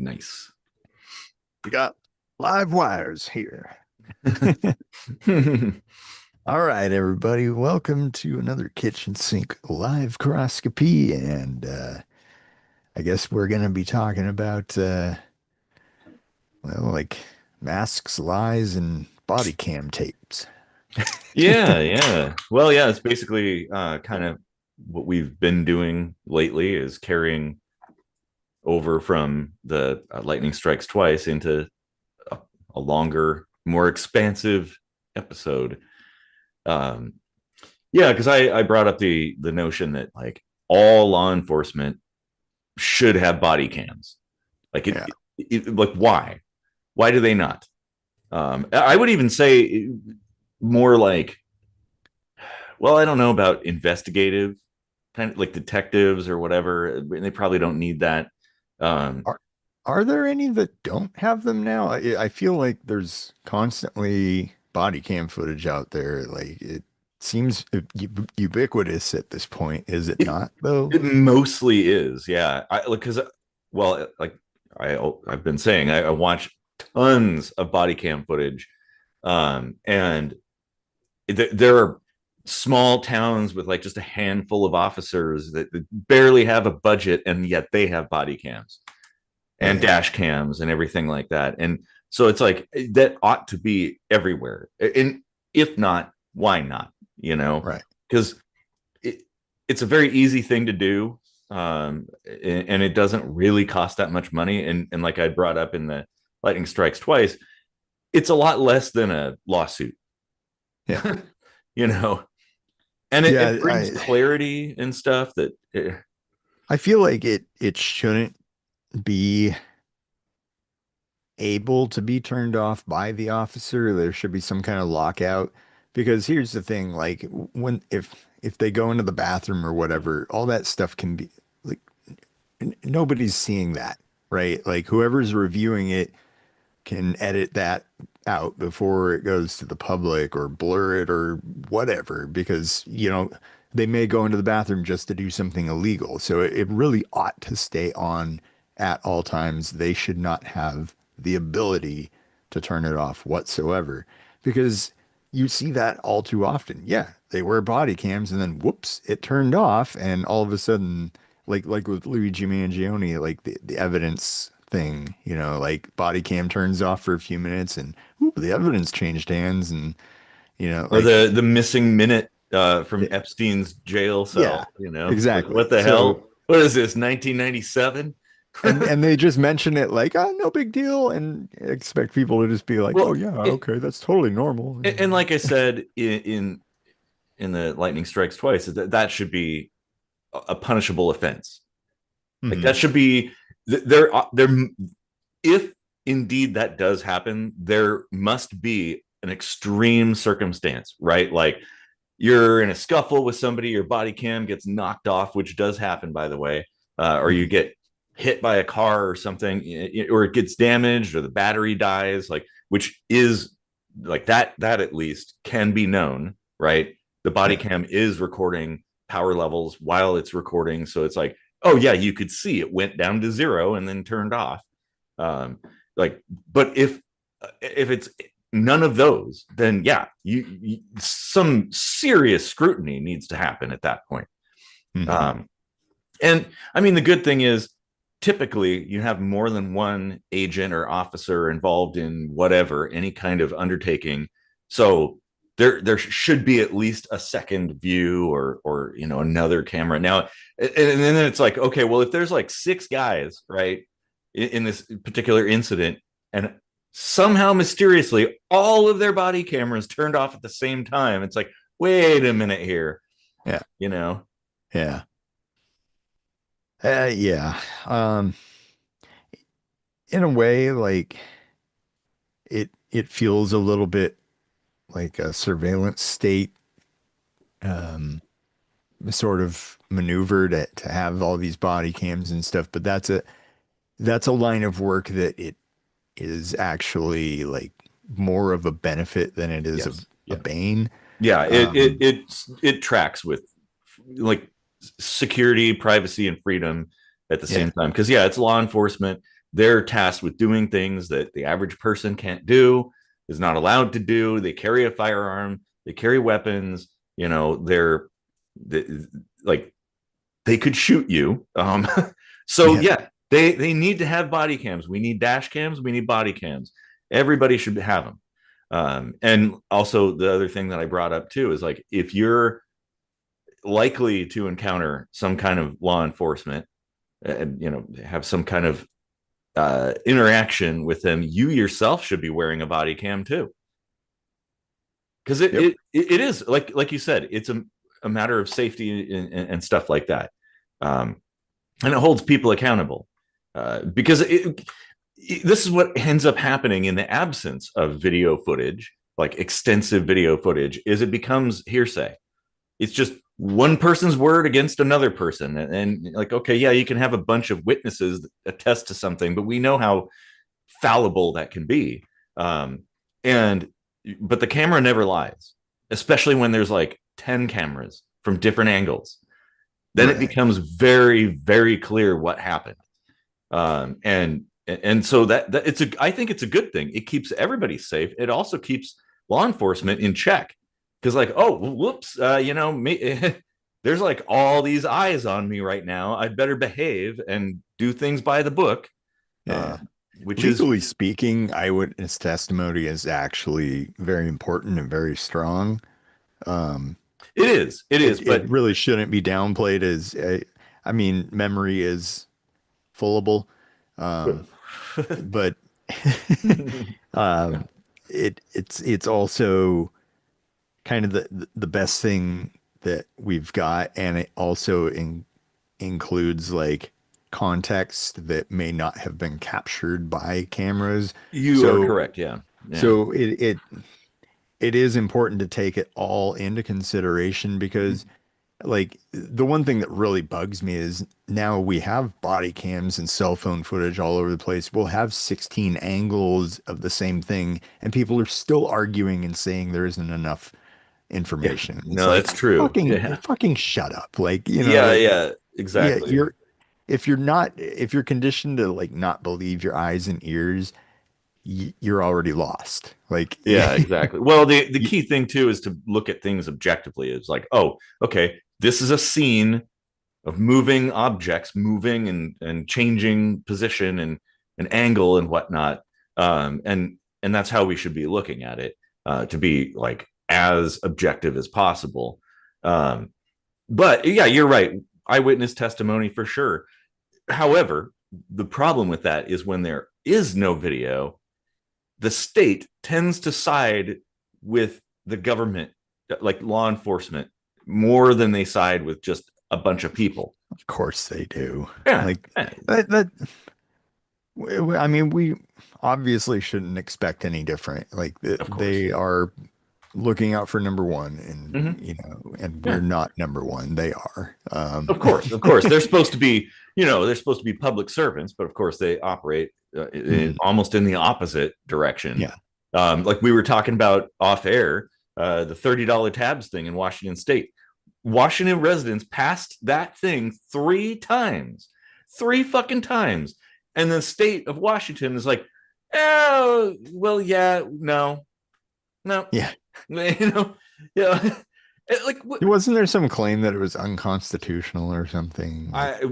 Nice. We got live wires here. All right, everybody. Welcome to another kitchen sink live coroscopy. And I guess we're going to be talking about, like masks, lies, and body cam tapes. Yeah. Well, yeah, it's basically kind of what we've been doing lately is carrying over from the lightning strikes twice into a longer, more expansive episode. Um, yeah, because I brought up the notion that like all law enforcement should have body cams. Like Yeah. like why? Why do they not? I would even say more like, well, I don't know about investigative, kind of like detectives or whatever. They probably don't need that. Um, Are, are there any that don't have them now? I feel like there's constantly body cam footage out there. Like it seems ubiquitous at this point, is it it not, though? it mostly is, yeah. Because well, like I've been saying, I watch tons of body cam footage, and there are small towns with like just a handful of officers that barely have a budget, and yet they have body cams and Yeah. dash cams and everything like that. And so it's like that ought to be everywhere. And if not, why not? You know, Right. because it, it's a very easy thing to do. And it doesn't really cost that much money. And like I brought up in the lightning strikes twice, it's a lot less than a lawsuit, Yeah. you know, and it Yeah, brings clarity and stuff that I feel like it shouldn't be able to be turned off by the officer. There should be some kind of lockout because here's the thing, like when if they go into the bathroom or whatever, all that stuff can be like nobody's seeing that, right? Like whoever's reviewing it can edit that out before it goes to the public or blur it or whatever, because, they may go into the bathroom just to do something illegal. So it really ought to stay on at all times. They should not have the ability to turn it off whatsoever because you see that all too often. Yeah, they wear body cams and then whoops, it turned off, and all of a sudden, like with Luigi Mangione, like the evidence thing, like body cam turns off for a few minutes and ooh, the evidence changed hands, and or like the missing minute from Epstein's jail yeah, cell. You know, it's like exactly. what the So hell? What is this? 1997? and they just mention it like, oh, no big deal, and expect people to just be like, oh Well, yeah, okay, that's totally normal. and like I said in the lightning strikes twice, that should be a punishable offense. Like Mhm. that should be there. If indeed that does happen, there must be an extreme circumstance, right? Like you're in a scuffle with somebody, your body cam gets knocked off, which does happen, by the way, or you Mhm. get hit by a car or something, or it gets damaged, or the battery dies, like which is like that at least can be known, right? The body Yeah. cam is recording power levels while it's recording, so it's like, oh yeah, you could see it went down to zero and then turned off. Um, like, but if it's none of those, then yeah, some serious scrutiny needs to happen at that point. Mhm. Um, and I mean, the good thing is typically you have more than one agent or officer involved in whatever, any kind of undertaking. So there should be at least a second view or another camera. Now, and then it's like, okay, well, if there's like six guys, right, in this particular incident, and somehow mysteriously all of their body cameras turned off at the same time, it's like, wait a minute here, Yeah. you know. Yeah. Yeah. In a way, like it feels a little bit like a surveillance state sort of maneuver to have all these body cams and stuff, but that's a line of work that it is actually like more of a benefit than it is Yes, a yeah, bane. yeah, Um, it tracks with like security, privacy, and freedom at the yeah, same time, because yeah, it's law enforcement. they're tasked with doing things that the average person can't do, is not allowed to do. They carry a firearm, they carry weapons, they, like they could shoot you. So Yeah. yeah, they need to have body cams. We need dash cams. We need body cams. Everybody should have them. And also the other thing that I brought up too is like if you're likely to encounter some kind of law enforcement and have some kind of interaction with them, you yourself should be wearing a body cam too, because it, Yep. it it is like you said, it's a matter of safety and stuff like that. Um, and it holds people accountable because this is what ends up happening in the absence of video footage, like extensive video footage, is it becomes hearsay. It's just one person's word against another person, and like, okay, yeah, you can have a bunch of witnesses that attest to something, but we know how fallible that can be. And but the camera never lies, especially when there's like 10 cameras from different angles. Then it Right. becomes very, very clear what happened. And so that it's a I think it's a good thing. It keeps everybody safe. It also keeps law enforcement in check because like, oh, whoops, there's like all these eyes on me right now. I better behave and do things by the book, uh, Yeah. which is Legally speaking, eyewitness testimony is actually very important and very strong. Um, it is, it but really shouldn't be downplayed as I mean, memory is fullable. Um, but um, it's also kind of the best thing that we've got, and it also includes like context that may not have been captured by cameras. you are So correct. Yeah, yeah. so it is important to take it all into consideration because like the one thing that really bugs me is now we have body cams and cell phone footage all over the place. We'll have 16 angles of the same thing, and people are still arguing and saying there isn't enough Yeah, information. It's no, like that's true. Yeah, fucking shut up. Like, yeah, like yeah, yeah, exactly. if you're conditioned to like not believe your eyes and ears, you're already lost. Like Yeah, exactly. Well, the you- key thing too is to look at things objectively. It's like, oh, okay, this is a scene of moving objects, moving and changing position and angle and whatnot. And that's how we should be looking at it, to be like as objective as possible. Um, but yeah, you're right. Eyewitness testimony for sure. However, the problem with that is when there is no video, the state tends to side with the government, like law enforcement, more than they side with just a bunch of people. of course they do. Yeah, Like that I mean, we obviously shouldn't expect any different. Like of course. they are looking out for number one, Mm-hmm. and and we're Yeah, not number one. They are. of course, of course. They're supposed to be, they're supposed to be public servants, but of course they operate Mhm. almost in the opposite direction. Yeah, Like we were talking about off air, the $30 tabs thing in Washington State. Washington residents passed that thing 3 times, 3 fucking times. And the state of Washington is like, oh, well, yeah, no, no, yeah. you know, yeah. Like, what? Wasn't there some claim that it was unconstitutional or something? Like,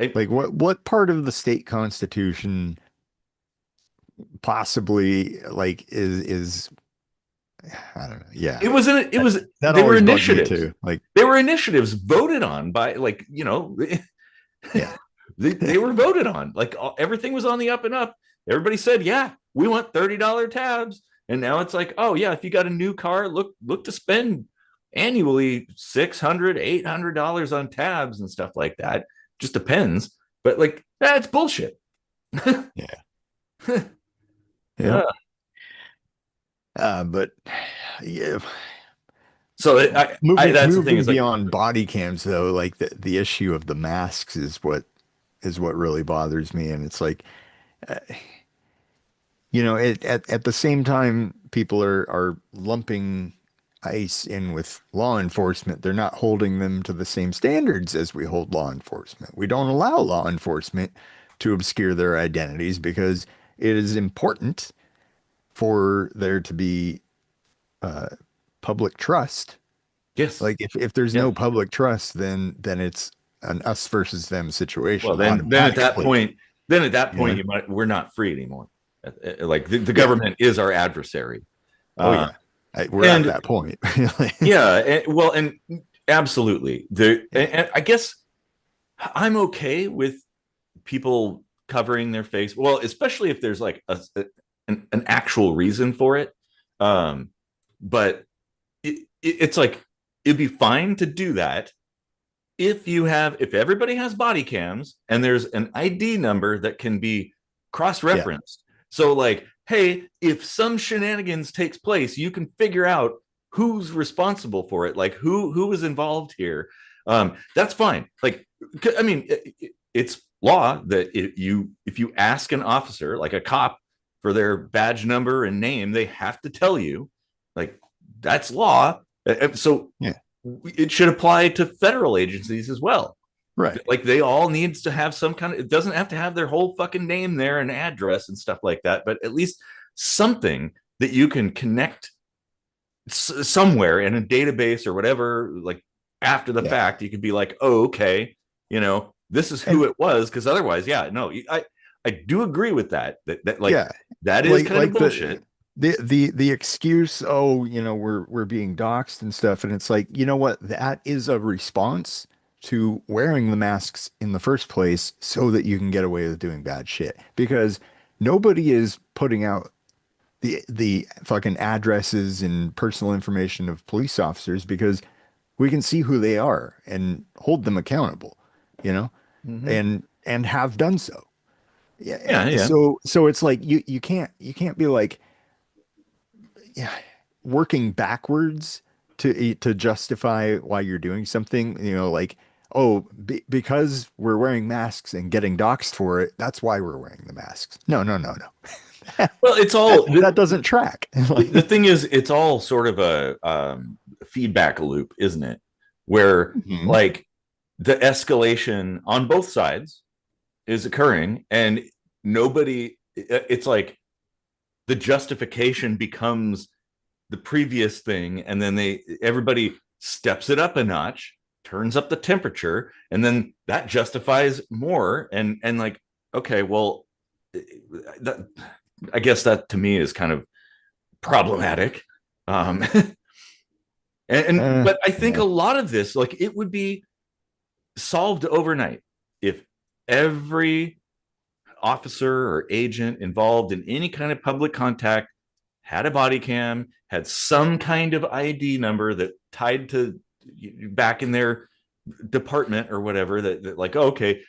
I, like what part of the state constitution possibly like is I don't know. Yeah, it that, was, that they were always bugged me initiatives. too. Like, They were initiatives voted on by, like, yeah, they were voted on. Like everything was on the up and up. Everybody said, "Yeah, we want $30 tabs." And now it's like, "Oh yeah, if you got a new car, look to spend annually 600, $800 on tabs and stuff like that." Just depends. But like, that's bullshit. yeah, Yeah. yep. But yeah, So that's the thing moving is like, beyond body cams though, like the issue of the masks is what really bothers me, and it's like uh, at the same time people are lumping ICE in with law enforcement. They're not holding them to the same standards as we hold law enforcement. We don't allow law enforcement to obscure their identities because it is important for there to be uh, public trust. Yes. Like if there's no Yeah. public trust, then it's an us versus them Well, situation then at that automatically. point, Yeah. we're not free anymore. Like the Yeah. government is our adversary. Oh Uh, yeah. We're at and that point. yeah, and absolutely. Yeah. And I guess I'm okay with people covering their face. Well, especially if there's like an actual reason for it. Um, but it's like it'd be fine to do that if everybody has body cams and there's an ID number that can be Yeah. cross-referenced. So like, hey, if some shenanigans takes place, you can figure out who's responsible for it, like who was involved here. That's fine. Like, I mean, it's law that if you ask an officer, like a cop, for their badge number and name, they have to tell you. Like, that's law. So Yeah. it should apply to federal agencies as well. Right. Like they all needs to have some kind of, it doesn't have to have their whole fucking name there and address and stuff like that, but at least something that you can connect somewhere in a database or whatever, like after the Yeah. fact, you could be like, oh, okay, this is who And it was. Cause otherwise, yeah, no, I do agree with that like yeah, that is like kind of like bullshit. the excuse, oh, we're being doxxed and stuff, and it's like, you know what? That is a response to wearing the masks in the first place so that you can get away with doing bad shit. Because nobody is putting out the fucking addresses and personal information of police officers because we can see who they are and hold them accountable, you know, Mm-hmm. and have done so. Yeah. Yeah, yeah. So it's like you can't be like, yeah, working backwards to justify why you're doing something, like, oh, because we're wearing masks and getting doxxed for it, that's why we're wearing the masks. No, no, no, no. Well, it's That all that doesn't track. the Like, thing is, it's all sort of a feedback loop, isn't it? Where mhm. like the escalation on both sides is occurring, and it's like the justification becomes the previous thing, and then everybody steps it up a notch, turns up the temperature, and then that justifies more. And like, okay, well, that, I guess that to me is kind of problematic. And but I think Yeah. a lot of this, like, it would be solved overnight if every officer or agent involved in any kind of public contact had a body cam, had some kind of ID number that tied to back in their department or whatever, that like, oh, okay,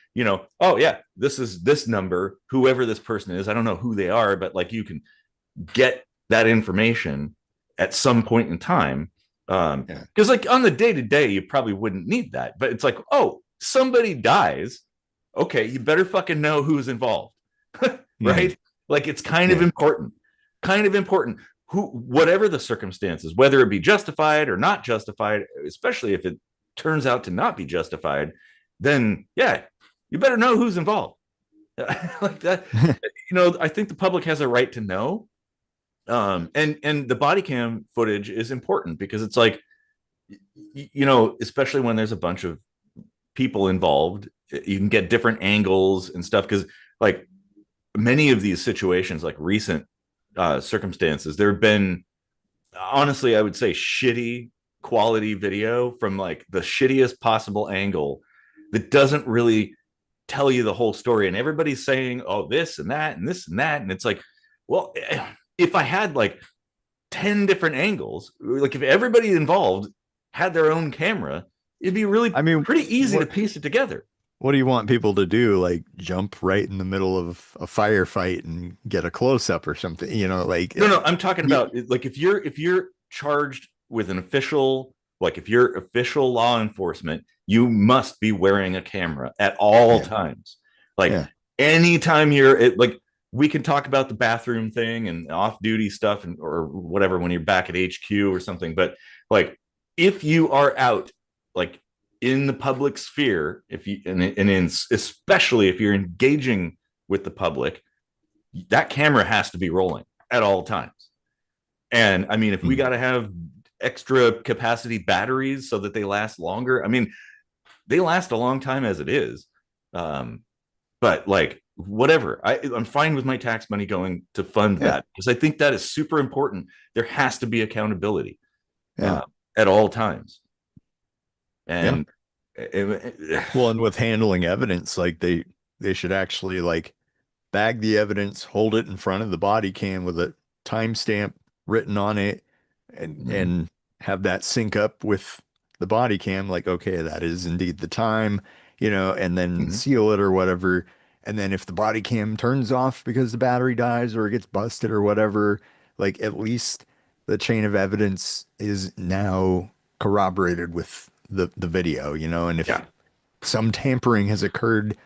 oh yeah, this is this number, whoever this person is, I don't know who they are, but like you can get that information at some point in time. Yeah. Because like on the day to day, you probably wouldn't need that, but it's like, oh, somebody dies, okay, you better fucking know who's involved, Mhm. right? Like it's kind of Yeah. important, kind of important. Whatever the circumstances, whether it be justified or not justified, especially if it turns out to not be justified, then yeah, you better know who's involved. Like that, I think the public has a right to know. And the body cam footage is important because it's like, especially when there's a bunch of people involved, you can get different angles and stuff. Because like many of these situations, like recent circumstances, there have been, honestly, I would say, shitty quality video from like the shittiest possible angle that doesn't really tell you the whole story. And everybody's saying, oh, this and that and this and that. And it's like, well, if I had like 10 different angles, like if everybody involved had their own camera, it'd be really I mean, pretty easy to what piece it together. what do you want people to do? Like jump right in the middle of a firefight and get a close up or something? Like, No, I'm talking about like if you're charged with an official, like if you're official law enforcement, you must be wearing a camera at all yeah, times. Like yeah, anytime like we can talk about the bathroom thing and off duty stuff and or whatever when you're back at HQ or something, but like if you are out like in the public sphere, if you and in especially if you're engaging with the public, that camera has to be rolling at all times. And I mean, if we got to have extra capacity batteries so that they last longer, I mean, they last a long time as it is. But like, whatever, I'm fine with my tax money going to fund Yeah. that, because I think that is super important. There has to be accountability Yeah. at all times. Yeah. And Well, and with handling evidence, like they should actually like bag the evidence, hold it in front of the body cam with a timestamp written on it, and have that sync up with the body cam, like, okay, that is indeed the time, and then seal it or whatever. And then if the body cam turns off because the battery dies or it gets busted or whatever, like at least the chain of evidence is now corroborated with the video, and if yeah. some tampering has occurred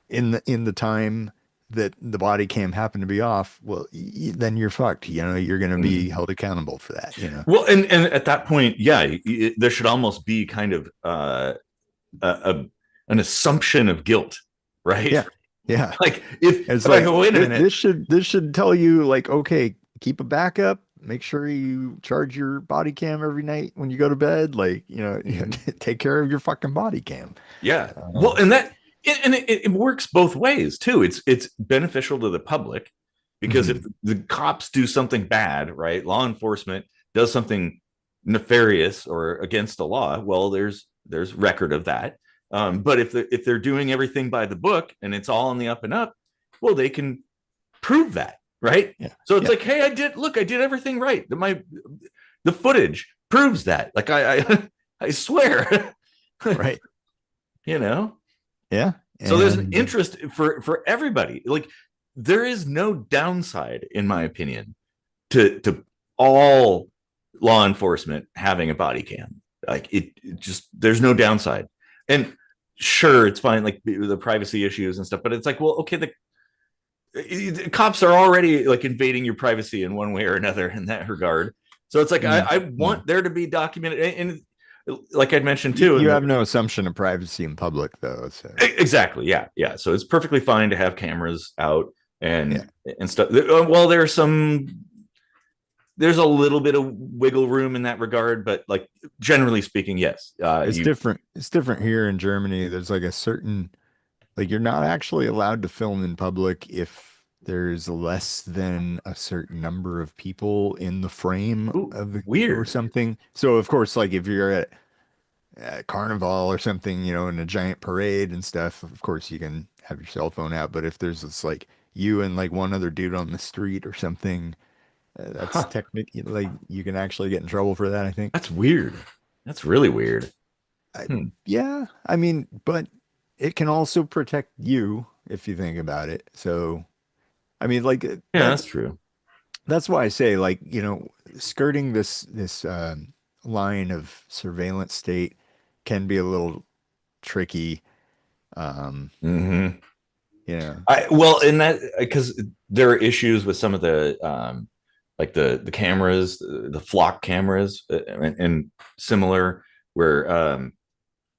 in the time that the body cam happened to be off, well, then you're fucked. You're going to be held accountable for that. Well, and at that point, yeah, there should almost be kind of a an assumption of guilt, right? Yeah. Yeah. Like if It's I like go, wait a minute, this should tell you like, okay, keep a backup. Make sure you charge your body cam every night when you go to bed. Like, take care of your fucking body cam. yeah. Well, and it works both ways too. It's beneficial to the public, because if the cops do something bad, right, law enforcement does something nefarious or against the law, well, there's record of that. But if they're doing everything by the book and it's all on the up and up, well, they can prove that, right? Yeah. So it's like, hey, I did everything right. The footage proves that. Like I swear, Right. Yeah. And So there's an interest for everybody. Like, there is no downside, in my opinion, to all law enforcement having a body cam. Like, it just, there's no downside. And sure, it's fine, like the privacy issues and stuff, but it's like, well, okay, the cops are already like invading your privacy in one way or another in that regard. So it's like, I want there to be documented, and like I'd mentioned too, you have no assumption of privacy in public though. So exactly, yeah. So it's perfectly fine to have cameras out and stuff. Well, there's a little bit of wiggle room in that regard, but like generally speaking, yes. it's different. It's different here in Germany. There's like a certain, like, you're not actually allowed to film in public if there's less than a certain number of people in the frame of the weird or something. So of course, like if you're at carnival or something, in a giant parade and stuff, of course you can have your cell phone out. But if there's this like you and like one other dude on the street or something, that's technically like you can actually get in trouble for that, I think. That's weird. That's really weird. Yeah, I mean, but it can also protect you if you think about it. So, I mean, like That's true. that's why I say, like, skirting this line of surveillance state can be a little tricky. Mm-hmm. Yeah. Well, in that, because there are issues with some of the like the cameras, the flock cameras, and similar, where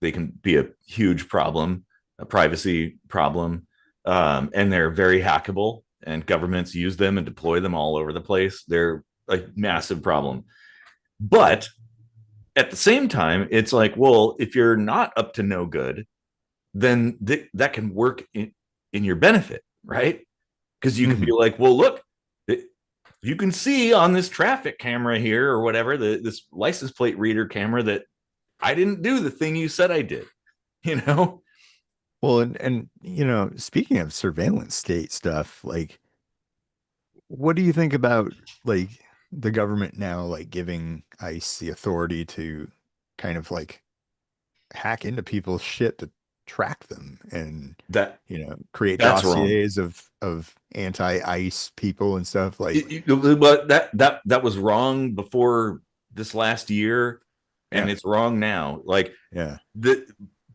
they can be a huge problem, a privacy problem, and they're very hackable, and governments use them and deploy them all over the place. They're a massive problem. But at the same time, it's like, well, if you're not up to no good, then that can work in your benefit, right? Because you can be like, well, look, you can see on this traffic camera here or whatever, this license plate reader camera, that I didn't do the thing you said I did, Well, and speaking of surveillance state stuff, like, what do you think about like the government now, like giving ICE the authority to kind of like hack into people's shit to track them and that create that's wrong. dossiers of anti-ICE people and stuff like. But that was wrong before this last year, and it's wrong now. Like, the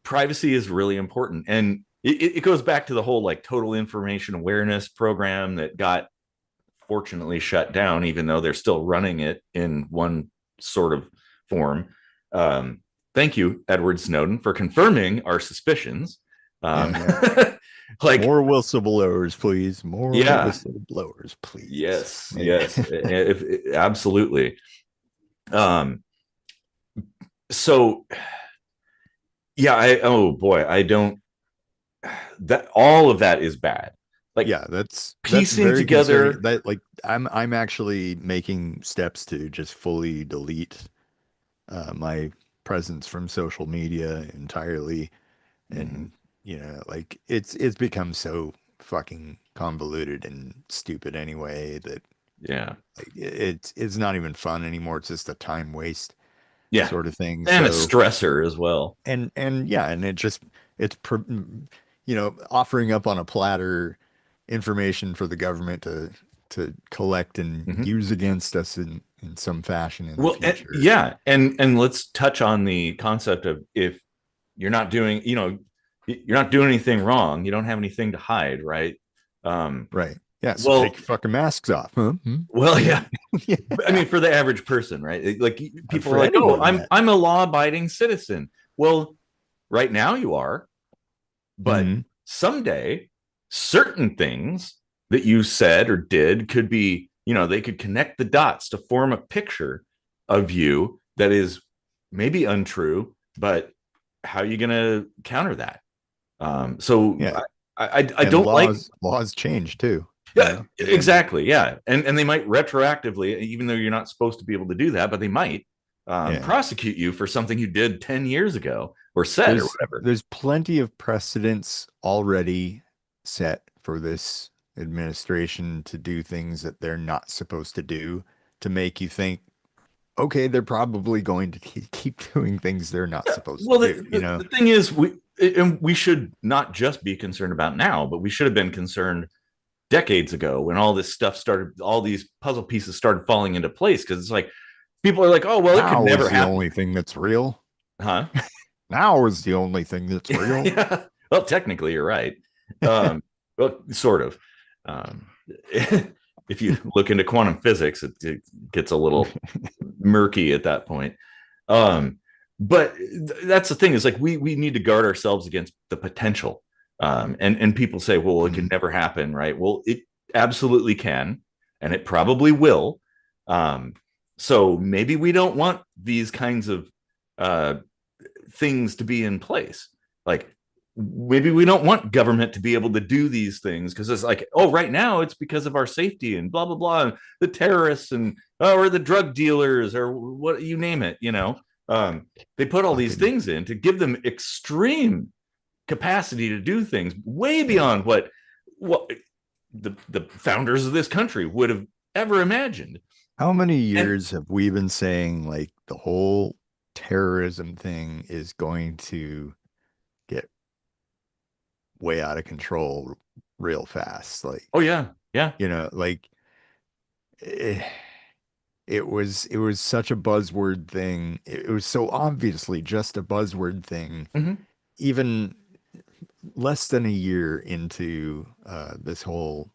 privacy is really important, and it goes back to the whole like total information awareness program that got fortunately shut down, even though they're still running it in one sort of form. Thank you, Edward Snowden, for confirming our suspicions. Like, More whistleblowers, please. More yeah, whistleblowers, please. yes, Like, yes, absolutely. Um, so yeah, oh boy, I don't, that all of that is bad. Like yeah, that's piecing very concerning. together. That like I'm actually making steps to just fully delete my presence from social media entirely. Mhm. And like it's become so fucking convoluted and stupid anyway that Yeah, like it's not even fun anymore. It's just a time waste yeah, sort of thing. and a So stressor as well. and yeah, and it's offering up on a platter information for the government to collect and Mhm. use against us in some fashion in the Well, future. yeah, and let's touch on the concept of, if you're not doing, you're not doing anything wrong, you don't have anything to hide, right? Um, Right. Yeah, so take well, your fucking masks off, huh? well, Yeah. yeah. I Yeah. mean, for the average person, right? Like people are For like, "Oh, anyone, yeah. I'm a law-abiding citizen." Well, right now you are, but Hmm. someday certain things that you said or did could be, they could connect the dots to form a picture of you that is maybe untrue, but how are you going to counter that? So Yeah. I And don't like. laws change too, Yeah, and exactly. Yeah, and they might retroactively, even though you're not supposed to be able to do that, but they might yeah. prosecute you for something you did 10 years ago or said or There's whatever. there's plenty of precedents already set for this administration to do things that they're not supposed to do to make you think, okay, they're probably going to keep doing things they're not Yeah. supposed to Well, do, the thing is, we should not just be concerned about now, but we should have been concerned decades ago when all this stuff started, all these puzzle pieces started falling into place. Because it's like people are like, "Oh, well, it could Now never is the happen," only thing that's real. huh? Now is the only thing that's real. Yeah. Well, technically, you're right. Well, sort of. Um, if you look into quantum physics, it gets a little murky at that point. Um, but that's the thing, is like we need to guard ourselves against the potential. And people say, well, it can Mhm. never happen, right? Well, it absolutely can, and it probably will. Um, so maybe we don't want these kinds of uh, things to be in place. Like maybe we don't want government to be able to do these things because it's like, oh, right now it's because of our safety and blah blah blah, and the terrorists and or the drug dealers or what you name it. They put all these Fucking things in to give them extreme capacity to do things way yeah. beyond what the founders of this country would have ever imagined. How many And years have we been saying like the whole terrorism thing is going to get way out of control real fast? Like, oh yeah, yeah. like eh, it was such a buzzword thing. It was so obviously just a buzzword thing, Mm-hmm, even less than a year into this whole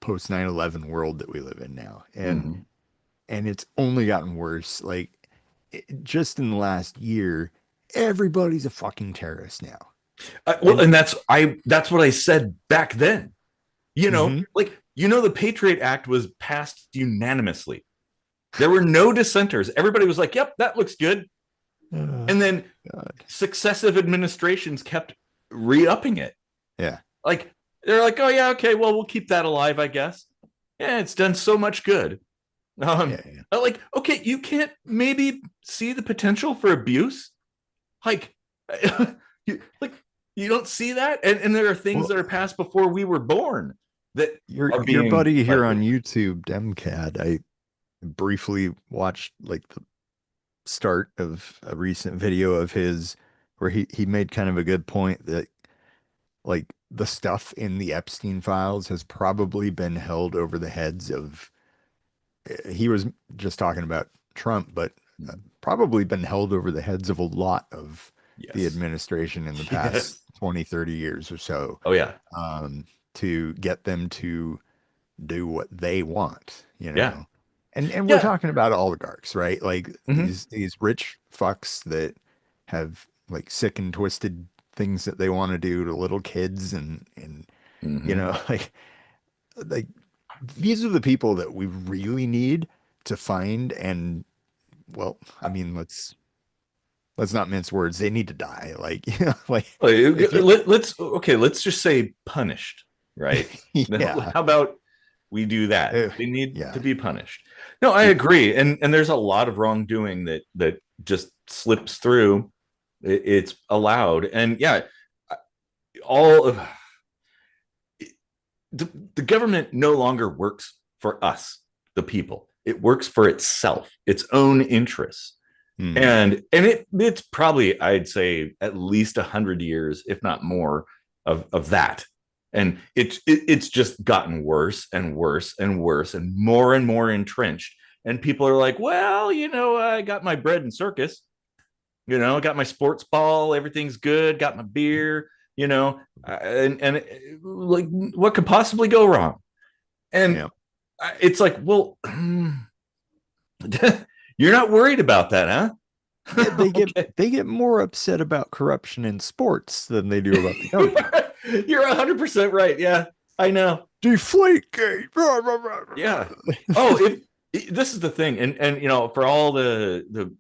post 9/11 world that we live in now. And mm-hmm. it's only gotten worse. Like just in the last year, everybody's a fucking terrorist now. Well, And and that's what I said back then. mhm. Like the Patriot Act was passed unanimously. There were no dissenters. Everybody was like, "Yep, that looks good." Oh, And then God. successive administrations kept re-upping it. Yeah. Like they're like, "Oh yeah, okay, well we'll keep that alive, I guess." Yeah, it's done so much good. Yeah. Yeah. Like, okay, you can't maybe see the potential for abuse. Like, like you don't see that, and there are things Well, that are passed before we were born that are your being buddy here on leveraged. YouTube, Demcad, I briefly watched like the start of a recent video of his where he made kind of a good point that like the stuff in the Epstein files has probably been held over the heads of he was just talking about Trump, but probably been held over the heads of a lot of the Yes. administration in the past Yes. 20, 30 years or so, Oh yeah. um, to get them to do what they want, Yeah. And we're Yeah. talking about oligarchs, right? Like Hmm. these rich fucks that have like sick and twisted things that they want to do to little kids and you Mm-hmm. know, like these are the people that we really need to find and well, I mean, let's not mince words. They need to die. Like, you know, like if you Let's just say punished, right? yeah. How about we do that? Uh, They need to yeah. be punished. No, I It, agree, and there's a lot of wrongdoing that just slips through. It's allowed, and yeah, all of the government no longer works for us, the people. It works for itself, its own interests. hmm, And it's probably, I'd say, at least 100 years, if not more, of that. And it's just gotten worse and worse and worse and more entrenched. And people are like, well, I got my bread and circus, I got my sports ball, everything's good, got my beer, and like, what could possibly go wrong? And yeah. it's like, well, you're not worried about that, Yeah, huh? Okay. they get more upset about corruption in sports than they do about the government. You're 100% right. Yeah, I know. Deflate gate. Yeah. Oh, if this is the thing, and for all the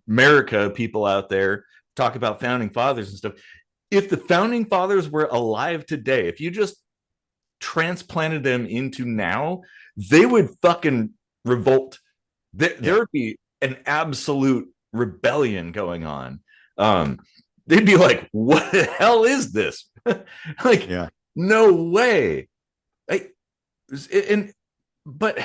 America people out there talk about founding fathers and stuff, if the founding fathers were alive today, if you just transplanted them into now, they would fucking revolt. There Yeah, would be an absolute rebellion going on. Um, they'd be like, "What the hell is this?" Like, yeah. no way. I, and but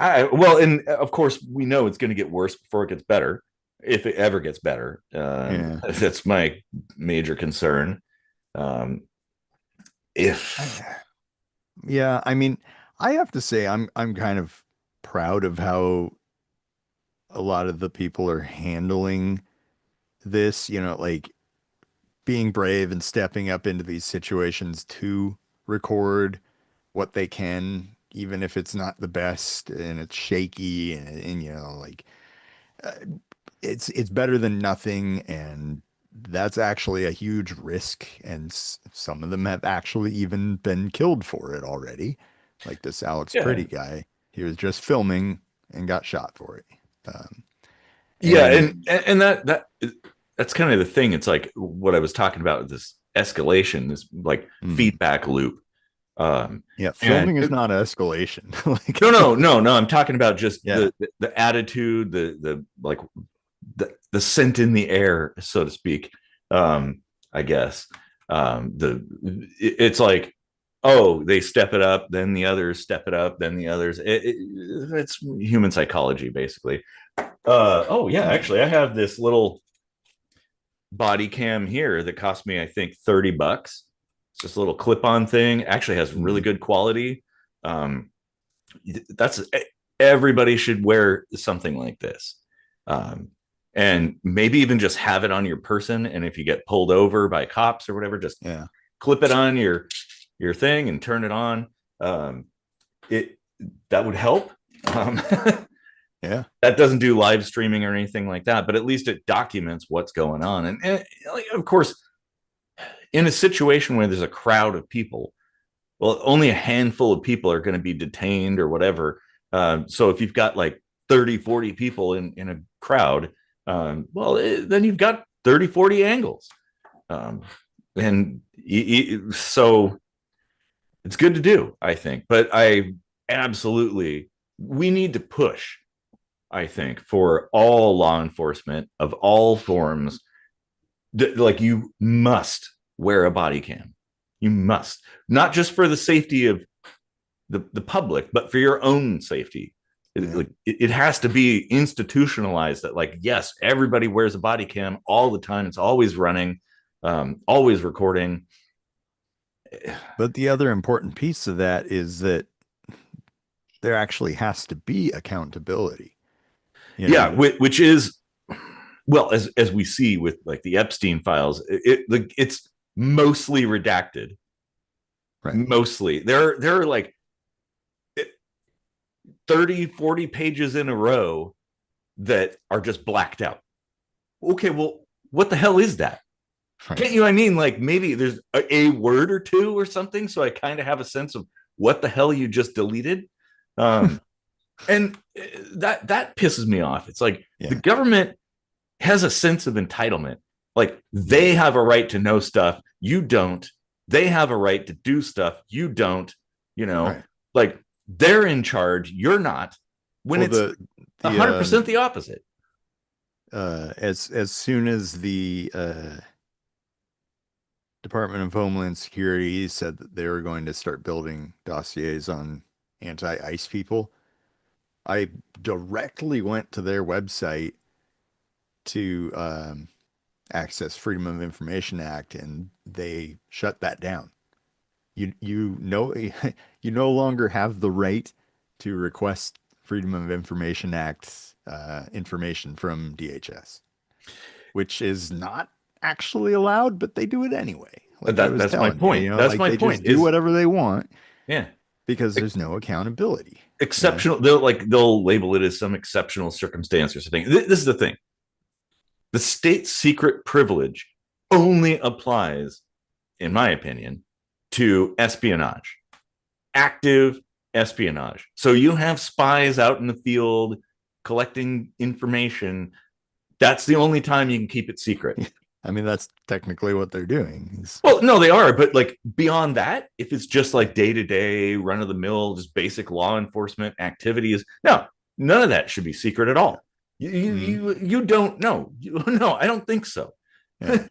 and of course we know it's going to get worse before it gets better, if it ever gets better. Yeah. That's my major concern. Um, if I- Yeah, I mean, I have to say I'm kind of proud of how a lot of the people are handling this, you know, like being brave and stepping up into these situations to record what they can, even if it's not the best and it's shaky and you know, like uh, it's better than nothing, and that's actually a huge risk, and some of them have actually even been killed for it already. Like this Alex yeah, Pretty guy, he was just filming and got shot for it. Um, yeah, and and that's kind of the thing. It's like what I was talking about, this escalation, this like mm, feedback loop. yeah, And filming is not escalation. no, Like, no, no, no. I'm talking about just yeah, the attitude, the like the scent in the air, so to speak. I guess it's like, oh, they step it up, then the others step it up, then the others. It's human psychology, basically. Oh yeah, actually, I have this little body cam here that cost me, I think, $30. It's just a little clip-on thing. Actually has really mm, good quality. Um, that's everybody should wear something like this. Um, and maybe even just have it on your person. And if you get pulled over by cops or whatever, just yeah, clip it on your thing and turn it on. Um, it that would help. Um, yeah, that doesn't do live streaming or anything like that, but at least it documents what's going on. And like, of course, in a situation where there's a crowd of people, well, only a handful of people are going to be detained or whatever. So if you've got like 30, 40 people in a crowd, then you've got 30, 40 angles. Um, and so it's good to do, I think. But we need to push, I think, for all law enforcement of all forms. Like, you must wear a body cam. You must, not just for the safety of the public, but for your own safety. yeah. It has to be institutionalized that, like, yes, everybody wears a body cam all the time. It's always running, always recording. But the other important piece of that is that there actually has to be accountability. You Yeah, know, which is, well, as we see with like the Epstein files, it's mostly redacted. right? Mostly, there are like 30, 40 pages in a row that are just blacked out. Okay, well, what the hell is that? Right. Can't you? I mean, like maybe there's a word or two or something, so I kind of have a sense of what the hell you just deleted. Um, and that pisses me off. It's like the Yeah. government has a sense of entitlement. Like Yeah. they have a right to know stuff, you don't. They have a right to do stuff, you don't. You know, Right. like they're in charge, you're not. When Well, it's the 100% the opposite. as soon as the Department of Homeland Security said that they were going to start building dossiers on anti-ICE people, I directly went to their website to access Freedom of Information Act, and they shut that down. You know you no longer have the right to request Freedom of Information Act information from DHS, which is not actually allowed, but they do it anyway. Like I was That's my telling you, point. That's like my they just point. do Is whatever they want yeah, because there's no accountability. Yeah. exceptional. They'll label it as some exceptional circumstance or something. This is the thing: the state secret privilege only applies, in my opinion, to espionage, active espionage. So you have spies out in the field collecting information. That's the only time you can keep it secret. I mean, that's technically what they're doing. Well, no, they are, but like beyond that, if it's just like day to day, run of the mill, just basic law enforcement activities, no, none of that should be secret at all. Mhm. You don't know. No, I don't think so. Yeah.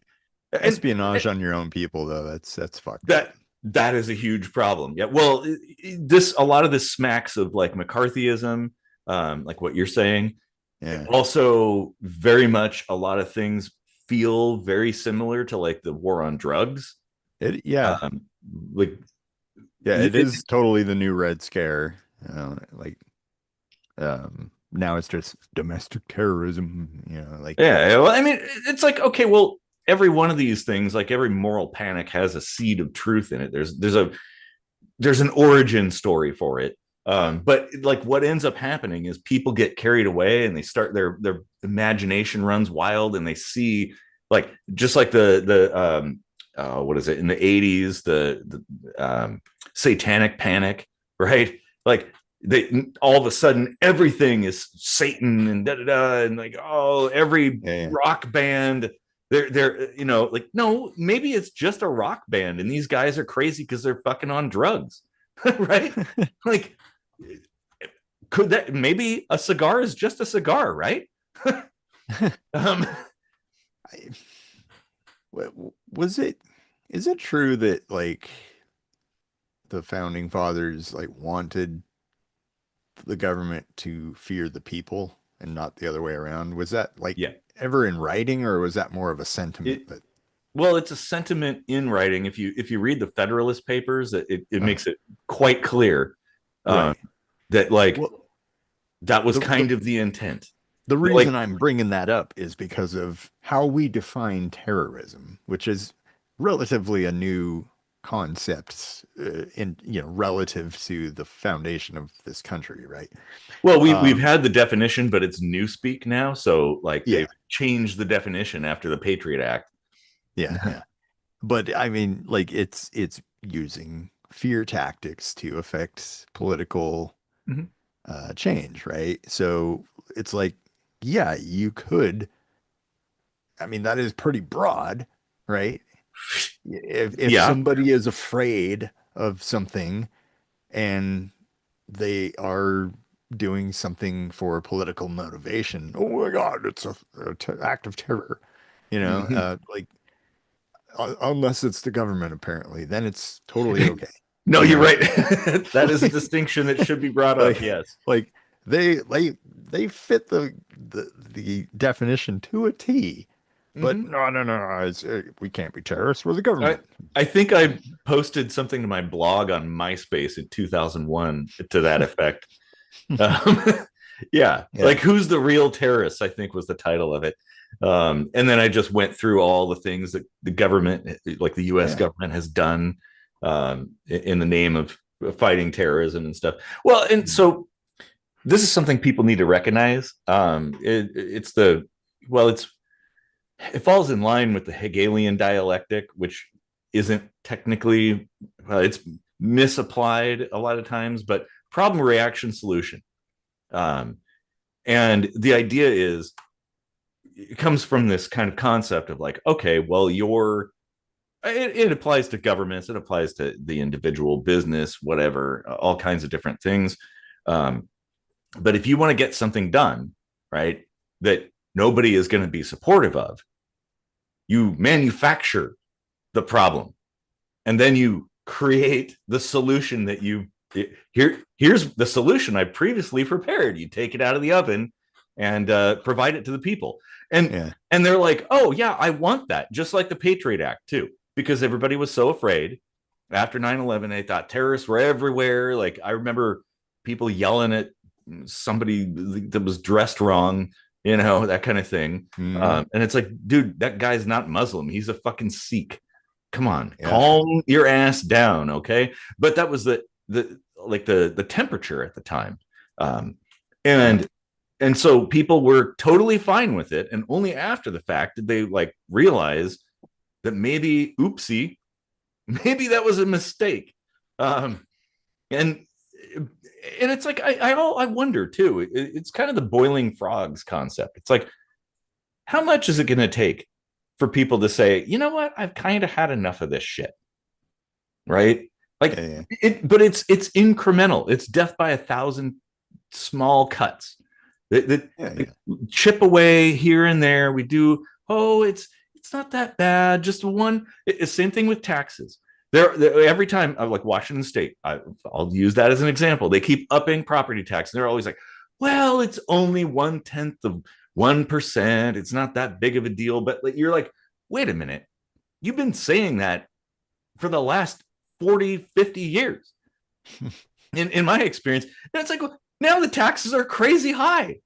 and, Espionage and on your own people, though, that's fucked up. that is a huge problem. Yeah. Well, this a lot of this smacks of like McCarthyism, like what you're saying. Yeah. Also, very much a lot of things feel very similar to like the war on drugs. Yeah. Um, like Yeah, it it, is totally the new Red Scare. Like now it's just domestic terrorism, like yeah. Well, I mean, it's like okay, well, every one of these things, like every moral panic, has a seed of truth in it. There's an origin story for it. But like what ends up happening is people get carried away and they start their imagination runs wild and they see like just like the what is it in the 80s the satanic panic, right? Like they all of a sudden everything is Satan and da da da and like oh every yeah, yeah. rock band they're like no maybe it's just a rock band and these guys are crazy because they're fucking on drugs. Right? Like, could that maybe a cigar is just a cigar, right? um, I, was it is it true that like the founding fathers like wanted the government to fear the people and not the other way around? Was that like yeah. ever in writing, or was that more of a sentiment It that well, it's a sentiment in writing. If you read the Federalist Papers, it uh, makes it quite clear um, right? that like Well, that was the kind of the intent. the reason Like, I'm bringing that up is because of how we define terrorism, which is relatively a new concept in relative to the foundation of this country, right? well, we've Um, had the definition, but it's newspeak now. So like yeah, they've changed the definition after the Patriot Act. yeah, yeah. But I mean, like it's using fear tactics to affect political Mhm. change, right? So it's like, yeah, you could. I mean, that is pretty broad, right? If Yeah. somebody is afraid of something and they are doing something for political motivation, oh my God, it's a act of terror, like unless it's the government, apparently, then it's totally okay, No, you you're know, right. That is a distinction that should be brought up. like Yes. like they fit the definition to a T. But Hmm. no, we can't be terrorists. We're the I government. I think I posted something to my blog on MySpace in 2001 to that effect. Um, yeah, like Yeah. who's the real terrorist? I think was the title of it. And then I just went through all the things that the government, like the U.S. Yeah. government, has done in the name of fighting terrorism and stuff. Well, and so this is something people need to recognize. It's the well, it's it falls in line with the Hegelian dialectic, which isn't technically, it's misapplied a lot of times, but problem, reaction, solution. Um, and the idea is, it comes from this kind of concept of like, okay, well, it applies to governments, it applies to the individual business, whatever, all kinds of different things. Um, but if you want to get something done, right, that nobody is going to be supportive of, you manufacture the problem and then you create the solution that you here's the solution I previously prepared. You take it out of the oven and provide it to the people, and Yeah. and they're like, oh yeah, I want that, just like the Patriot Act too, because everybody was so afraid after 9/11. They thought terrorists were everywhere. Like, I remember people yelling at somebody that was dressed wrong, that kind of thing. Mhm. And it's like, dude, that guy's not Muslim, he's a fucking Sikh. Come on, Yeah. calm your ass down, okay? But that was the temperature at the time. um Yeah. and and so people were totally fine with it, and only after the fact did they like realize that maybe, oopsie, maybe that was a mistake. um and and it's like, I wonder too, it's kind of the boiling frogs concept. It's like, how much is it going to take for people to say, you know what, I've kind of had enough of this shit, right? Like, Yeah. but it's incremental. It's death by a thousand small cuts that Yeah. like, Yeah. chip away here and there. We do. Oh, it's not that bad. Just one. Same thing with taxes. Every time, like Washington State, I'll use that as an example. They keep upping property tax, and they're always like, "Well, it's only 1/10 of 1%. It's not that big of a deal." But like, you're like, wait a minute. You've been saying that for the last 40, 50 years. In my experience, and it's like, well, now the taxes are crazy high.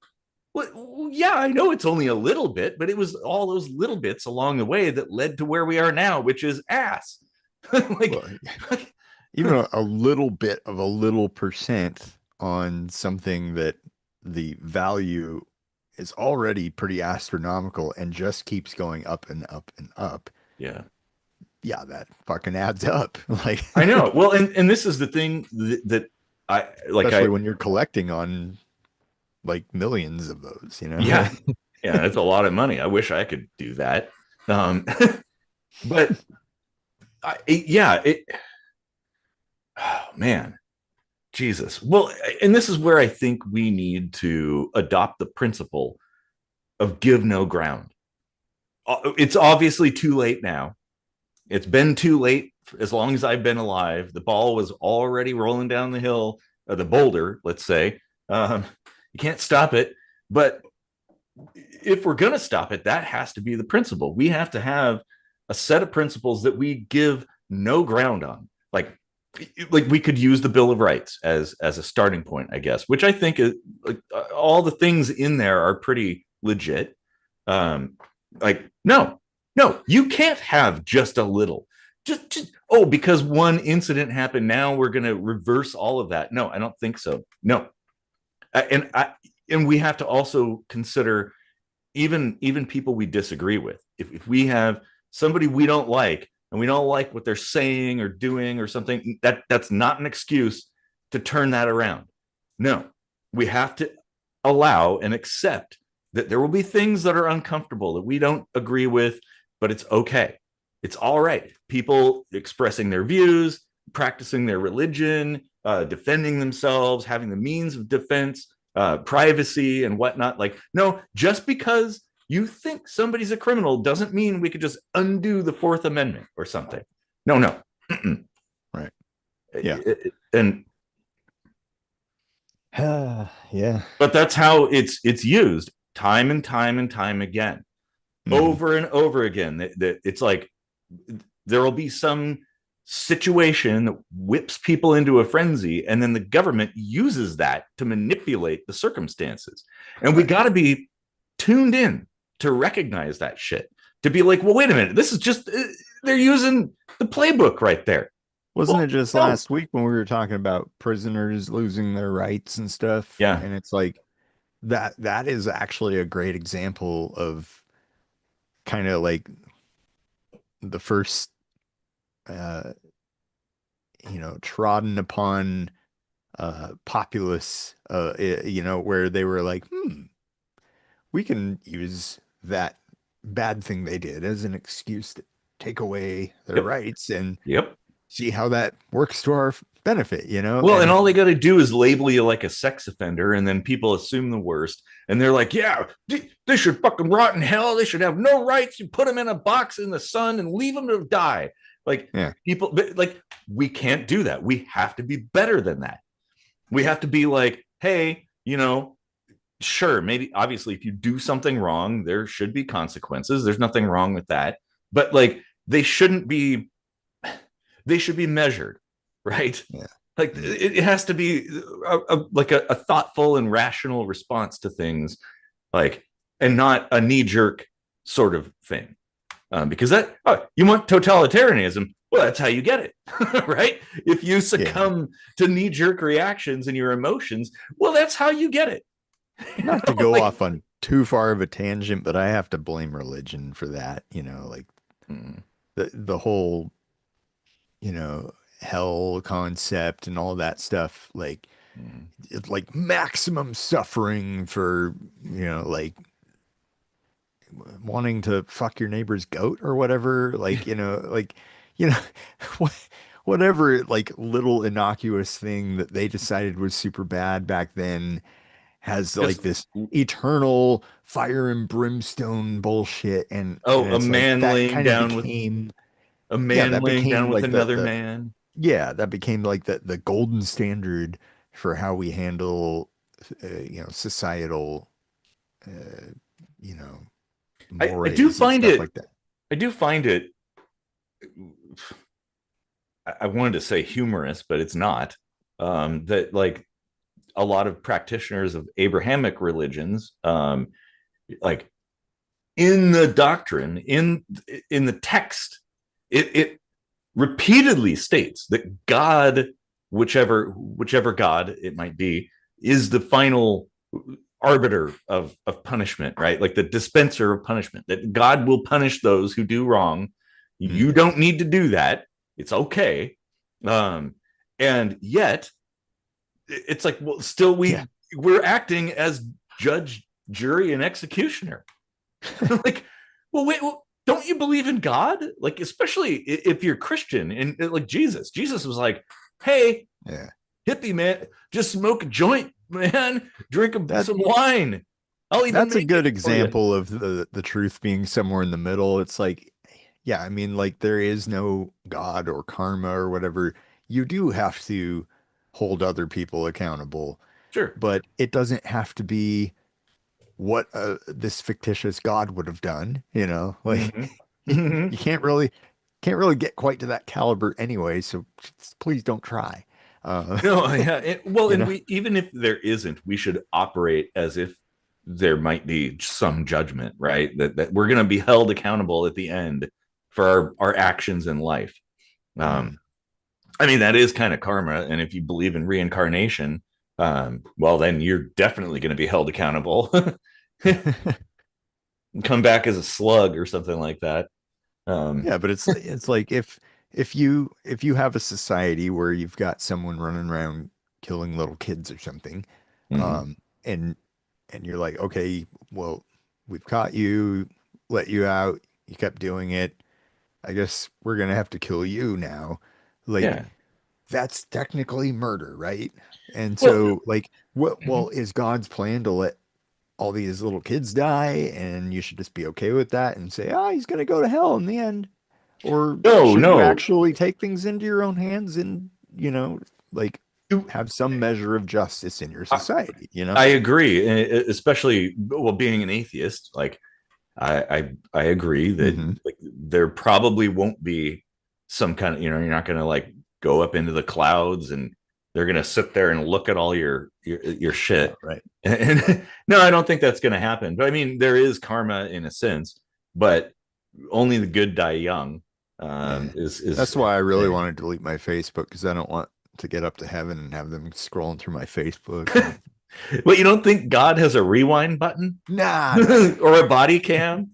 Well, yeah, I know it's only a little bit, but it was all those little bits along the way that led to where we are now, which is ass. like, Well, even a little bit of a little percent on something that the value is already pretty astronomical and just keeps going up and up and up. yeah, Yeah, that fucking adds up. Like, I know. Well, and this is the thing that I especially when you're collecting on like millions of those, you know? yeah, yeah, that's a lot of money. I wish I could do that. Um, but yeah, oh man, Jesus. Well, and this is where I think we need to adopt the principle of give no ground. It's obviously too late now. It's been too late as long as I've been alive. The ball was already rolling down the hill, the boulder, let's say. You can't stop it. But if we're going to stop it, that has to be the principle. We have to have a set of principles that we give no ground on. Like we could use the Bill of Rights as a starting point, I guess, which I think is like, all the things in there are pretty legit. Um, like, no, you can't have just a little. Just oh, because one incident happened, now we're going to reverse all of that. No, I don't think so. No, and and we have to also consider even people we disagree with. If we have somebody we don't like, and we don't like what they're saying or doing or something, that's not an excuse to turn that around. No, we have to allow and accept that there will be things that are uncomfortable that we don't agree with, but it's okay. It's all right. People expressing their views, practicing their religion, defending themselves, having the means of defense, privacy and whatnot. Like, no, just because you think somebody's a criminal doesn't mean we could just undo the Fourth Amendment or something. No, no. Right. Yeah. And Yeah. but that's how it's used time and time and time again, Mhm. over and over again. That it's like there will be some situation that whips people into a frenzy, and then the government uses that to manipulate the circumstances. And we Right. got to be tuned in to recognize that shit, to be like, well, wait a minute, this is just they're using the playbook right there. Wasn't Well, it just no. last week when we were talking about prisoners losing their rights and stuff? Yeah, And it's like that is actually a great example of kind of like the first, uh, trodden upon populace, where they were like, we can use that bad thing they did as an excuse to take away their Yep. rights and Yep. see how that works to our benefit, Well, and And all they got to do is label you like a sex offender, and then people assume the worst. And they're like, yeah, they should fucking rot in hell. They should have no rights. You put them in a box in the sun and leave them to die. Like, yeah, people, but like, we can't do that. We have to be better than that. We have to be like, hey, sure, maybe obviously if you do something wrong, there should be consequences. There's nothing wrong with that. But like, they shouldn't be, they should be measured, right? yeah, Like, mm, it has to be a thoughtful and rational response to things, like, and not a knee-jerk sort of thing. Because that, oh, you want totalitarianism, well, that's how you get it. Right? If you yeah. succumb to knee-jerk reactions and your emotions, well, that's how you get it. Not to go Like, off on too far of a tangent, but I have to blame religion for that, like mm, the whole, you know, hell concept and all that stuff, like mm. it's like maximum suffering for, like wanting to fuck your neighbor's goat or whatever, you know, whatever, like little innocuous thing that they decided was super bad back then has like Just, this eternal fire and brimstone bullshit, and oh, it's like that kind of became, a yeah, man that laying became down with like the another the man. yeah, that became like the golden standard for how we handle societal, uh, you know I do mores and find stuff it, like that. I do find it, I wanted to say humorous, but it's not. That like a lot of practitioners of Abrahamic religions, like in the doctrine, in the text, it repeatedly states that God, whichever God it might be, is the final arbiter of punishment, right? Like the dispenser of punishment. That God will punish those who do wrong. Mm. You don't need to do that. It's okay. Um, and yet it's like, well, still Yeah, we're acting as judge, jury, and executioner. Like, well, wait, well, don't you believe in God? Like, especially if you're Christian, and like Jesus was like, hey, yeah. hippie man, just smoke a joint, man, drink That some wine. I'll even that's a make it good for you. example of the truth being somewhere in the middle. It's like, yeah, I mean, like there is no God or karma or whatever. You do have to hold other people accountable, Sure. but it doesn't have to be what this fictitious God would have done, Like Mm-hmm. you, Mm-hmm. you can't really get quite to that caliber anyway, so please don't try. Uh, No, yeah. Well, you and know, we, even if there isn't, we should operate as if there might be some judgment, right? That we're going to be held accountable at the end for our actions in life. mm. Um, I mean, that is kind of karma. And if you believe in reincarnation, well, then you're definitely going to be held accountable. Come back as a slug or something like that. Um, Yeah, but it's like if you have a society where you've got someone running around killing little kids or something, mhm. um, and you're like, okay, well, we've caught you, let you out, you kept doing it. I guess we're gonna have to kill you now. Like Yeah. that's technically murder, right? And Well, so like what mhm. well is God's plan to let all these little kids die and you should just be okay with that and say, "Ah, he's gonna go to hell in the end." Or No, should you no. actually take things into your own hands and, like have some measure of justice in your I, society? I agree, especially, well, being an atheist. Like, I agree that Hmm. like there probably won't be some kind of, you're not going to like go up into the clouds and they're going to sit there and look at all your Yeah, shit. right. And no, I don't think that's going to happen. But I mean, there is karma in a sense, but only the good die young. Yeah. Is That's why I really saying. want to delete my Facebook because I don't want to get up to heaven and have them scrolling through my Facebook and But you don't think God has a rewind button nah, nah. or a body cam?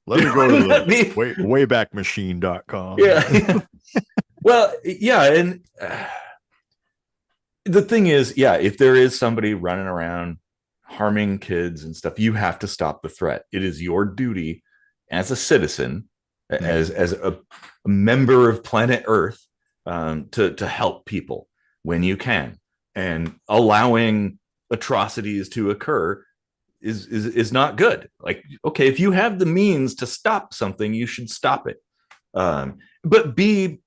Let me go to the Let me, waybackmachine.com. yeah. Well, yeah, and the thing is, yeah, if there is somebody running around harming kids and stuff, you have to stop the threat. It is your duty as a citizen, Yeah. as a member of planet Earth, to help people when you can, and allowing atrocities to occur is not good. Like, okay, if you have the means to stop something, you should stop it. But B,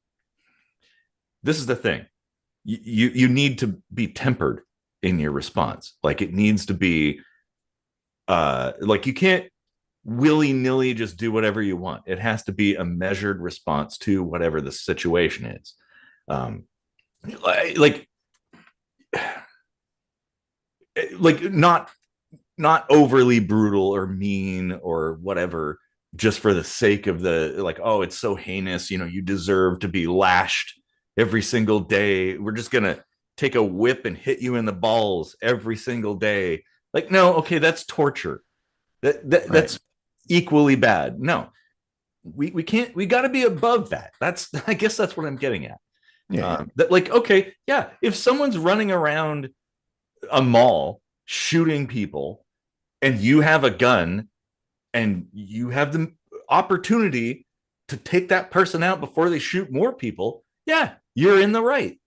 this is the thing, you need to be tempered in your response. Like, it needs to be like, you can't willy-nilly just do whatever you want. It has to be a measured response to whatever the situation is. um like like not overly brutal or mean or whatever, just for the sake of the, like, oh, it's so heinous, you deserve to be lashed every single day. We're just gonna take a whip and hit you in the balls every single day. Like, no, okay, that's torture. Right. That's equally bad. No, we can't. We got to be above that. That's I guess that's what I'm getting at. Yeah. Yeah. That, like, okay, yeah, if someone's running around a mall shooting people, and you have a gun, and you have the opportunity to take that person out before they shoot more people, yeah, you're in the right.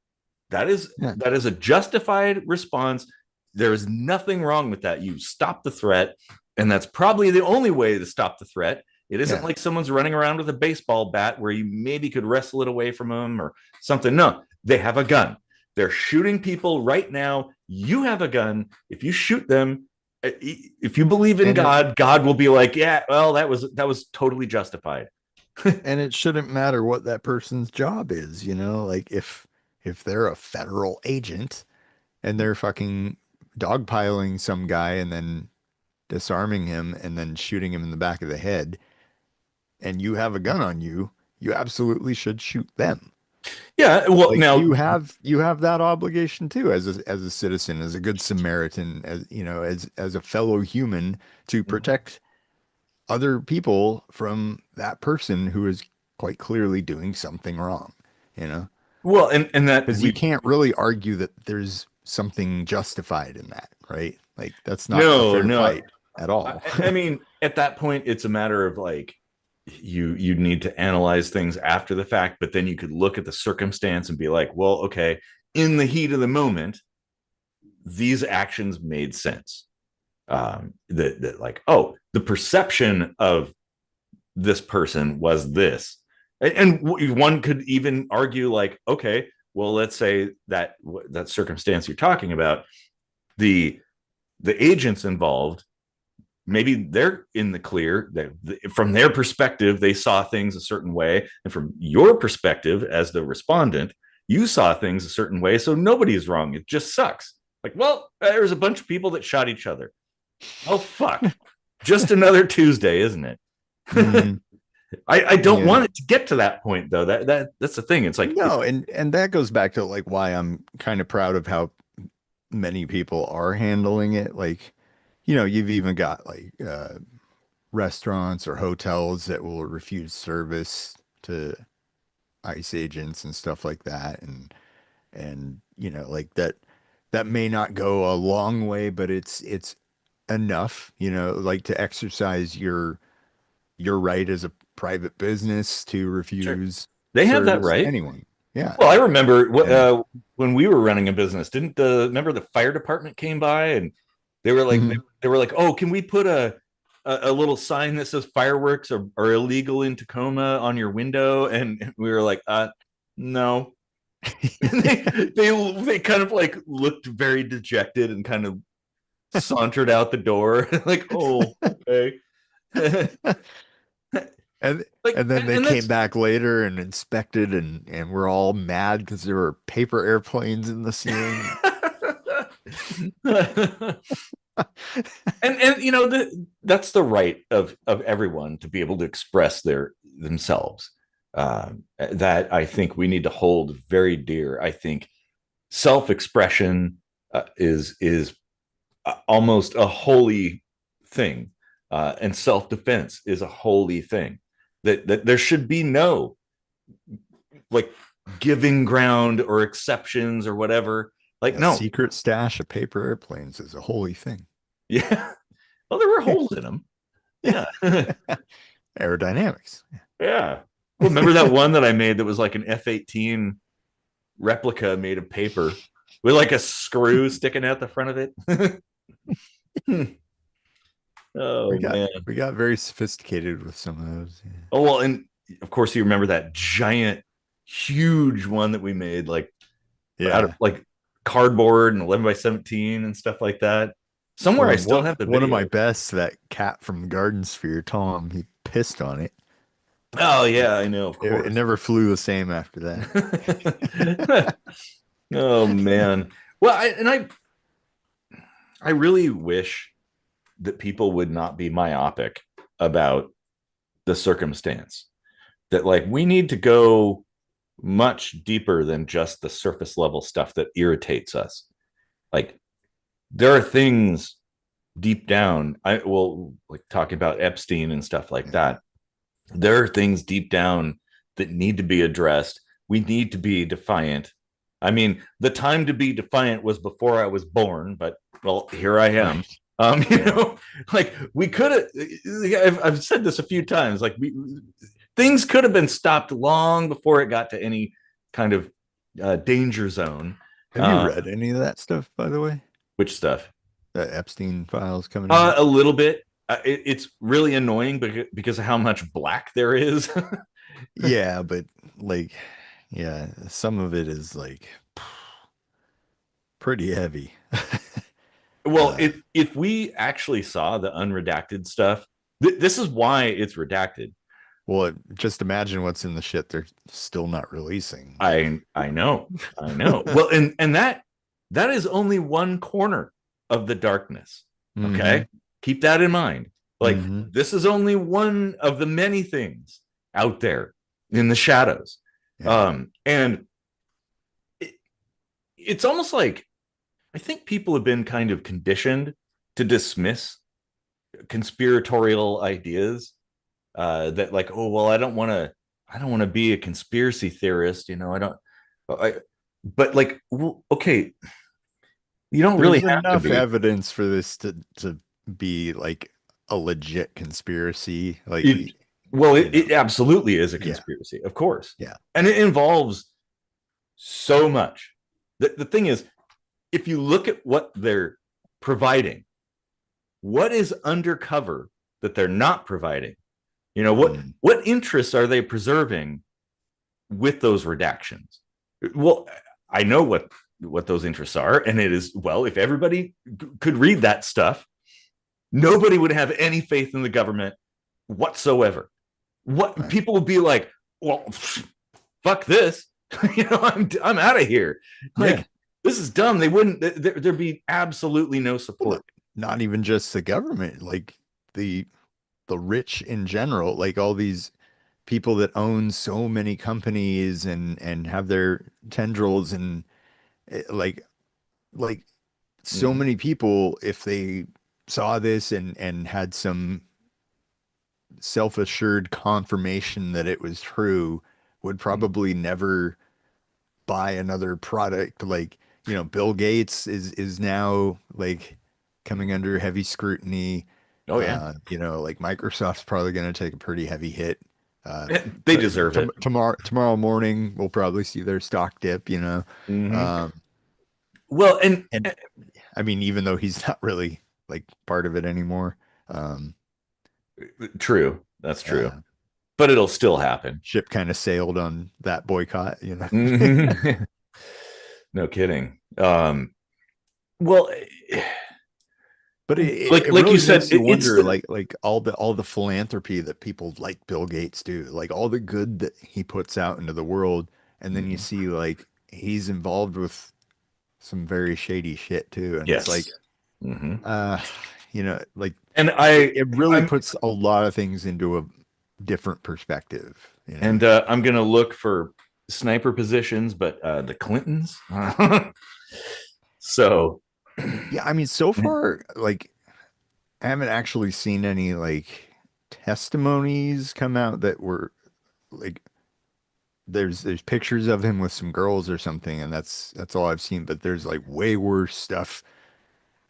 Yeah. That is a justified response. There is nothing wrong with that. You stop the threat, and that's probably the only way to stop the threat. It isn't Yeah. like someone's running around with a baseball bat where you maybe could wrestle it away from them or something. No, they have a gun. They're shooting people right now. You have a gun. If you shoot them, if you believe in And it God, God will be like, yeah, well, that was totally justified. and it shouldn't matter what that person's job is, like if they're a federal agent and they're fucking dogpiling some guy and then disarming him and then shooting him in the back of the head, and you have a gun on you, you absolutely should shoot them. Yeah, well, Like now, you have that obligation too as a citizen, as a good Samaritan, as as a fellow human to protect other people from that person who is quite clearly doing something wrong, you know? well, and that Because you we can't really argue that there's something justified in that, right? Like that's not a no, fair no. fight at all. I mean, at that point, it's a matter of, like, you need to analyze things after the fact, but then you could look at the circumstance and be like, well, okay, in the heat of the moment, these actions made sense. That, like, oh, the perception of this person was this, and one could even argue, like, okay, well, let's say that circumstance you're talking about, the agents involved, maybe they're in the clear, that from their perspective they saw things a certain way, and from your perspective as the respondent, you saw things a certain way, so nobody is wrong. It just sucks. Like, well, there's a bunch of people that shot each other. Oh, fuck, just another Tuesday, isn't it? Hmm. I don't Yeah. want it to get to that point, though. That's the thing. It's like, No, and that goes back to like why I'm kind of proud of how many people are handling it. Like, you've even got like restaurants or hotels that will refuse service to ICE agents and stuff like that. And like that may not go a long way, but it's enough, like to exercise your right as a private business to sure, refuse they have that service to right. anyone. Yeah. Well, I remember And when we were running a business. Didn't the remember the fire department came by, and they were like, mhm. oh, can we put a little sign that says fireworks are illegal in Tacoma on your window? And we were like, no. And they kind of like looked very dejected and kind of sauntered out the door. Like, oh, okay. And Like, and then they and came that's back later and inspected and we're all mad because there were paper airplanes in the ceiling. and that's the right of everyone to be able to express themselves. That I think we need to hold very dear. I think self-expression is almost a holy thing. and self-defense is a holy thing. That there should be no like giving ground or exceptions or whatever. Like, A no, secret stash of paper airplanes is a holy thing. yeah. Well, there were holes in them. Yeah. Aerodynamics. Yeah. Well, remember that one that I made that was like an F-18 replica made of paper with like a screw sticking out the front of it? We Oh got man. we got very sophisticated with some of those. Oh well, and of course you remember that giant, huge one that we made like out of Yeah. like cardboard and 11 by 17 and stuff like that. Somewhere Well, I and still one have the one of my video. best, that cat from Garden Sphere, Tom, he pissed on it. Oh yeah, I know, of It course. never flew the same after that. Oh man. Well, I really wish that people would not be myopic about the circumstance. That like we need to go much deeper than just the surface level stuff that irritates us. Like there are things deep down. I will like talking about Epstein and stuff like Yeah. that. There are things deep down that need to be addressed. We need to be defiant. I mean, the time to be defiant was before I was born, but well, here I am. Right. You Yeah. know, like we could have. I've said this a few times. Like things could have been stopped long before it got to any kind of danger zone. Have you Uh, read any of that stuff, by the way? which stuff? The Epstein files coming out? A little bit. It's really annoying because of how much black there is. Yeah, but like, yeah, some of it is like pretty heavy. Well, Uh, if we actually saw the unredacted stuff, this is why it's redacted. well, just imagine what's in the shit they're still not releasing. I know, I know. Well, and that is only one corner of the darkness. Hmm. Okay, keep that in mind. Like Hmm. this is only one of the many things out there in the shadows. Yeah. And it, it's almost like I think people have been kind of conditioned to dismiss conspiratorial ideas that like, oh well, I don't want to be a conspiracy theorist, you know, I don't I but like okay, you don't really There's have to enough be. evidence for this to be like a legit conspiracy. Like, It, well, you know, it absolutely is a yeah, conspiracy, of course. yeah. And it involves so much. The thing is, if you look at what they're providing, what is undercover that they're not providing? You know, Mm. what interests are they preserving with those redactions? Well, I know what those interests are, and it is, well, if everybody could read that stuff, nobody would have any faith in the government whatsoever. What Right. people would be like, well, fuck this, you know, I'm out of here. Yeah. Like this is dumb. They wouldn't. There'd be absolutely no Well, support. not even just the government, like the the rich in general, like all these people that own so many companies and have their tendrils and like so Mm-hmm. many people, if they saw this and had some self-assured confirmation that it was true, would probably never buy another product. Like, Bill Gates is now like coming under heavy scrutiny. Oh yeah, Like Microsoft's probably going to take a pretty heavy hit. they deserve it. Tomorrow morning we'll probably see their stock dip. Mm-hmm. Um, Well, and I mean, even though he's not really like part of it anymore, um, true, that's true, uh, but it'll still happen. ship kind of sailed on that boycott. Mhm. No kidding. Well, But it, like it like you really said, makes you it's wonder, the like all the philanthropy that people like Bill Gates do, like all the good that he puts out into the world, and then you Mhm. see like he's involved with some very shady shit too, and it's like, Yes. Hmm. uh, like And it really I'm puts a lot of things into a different perspective. and I'm gonna look for sniper positions, but the Clintons. So Yeah, I mean, so far, like I haven't actually seen any like testimonies come out that were like there's pictures of him with some girls or something, and that's all I've seen. But there's like way worse stuff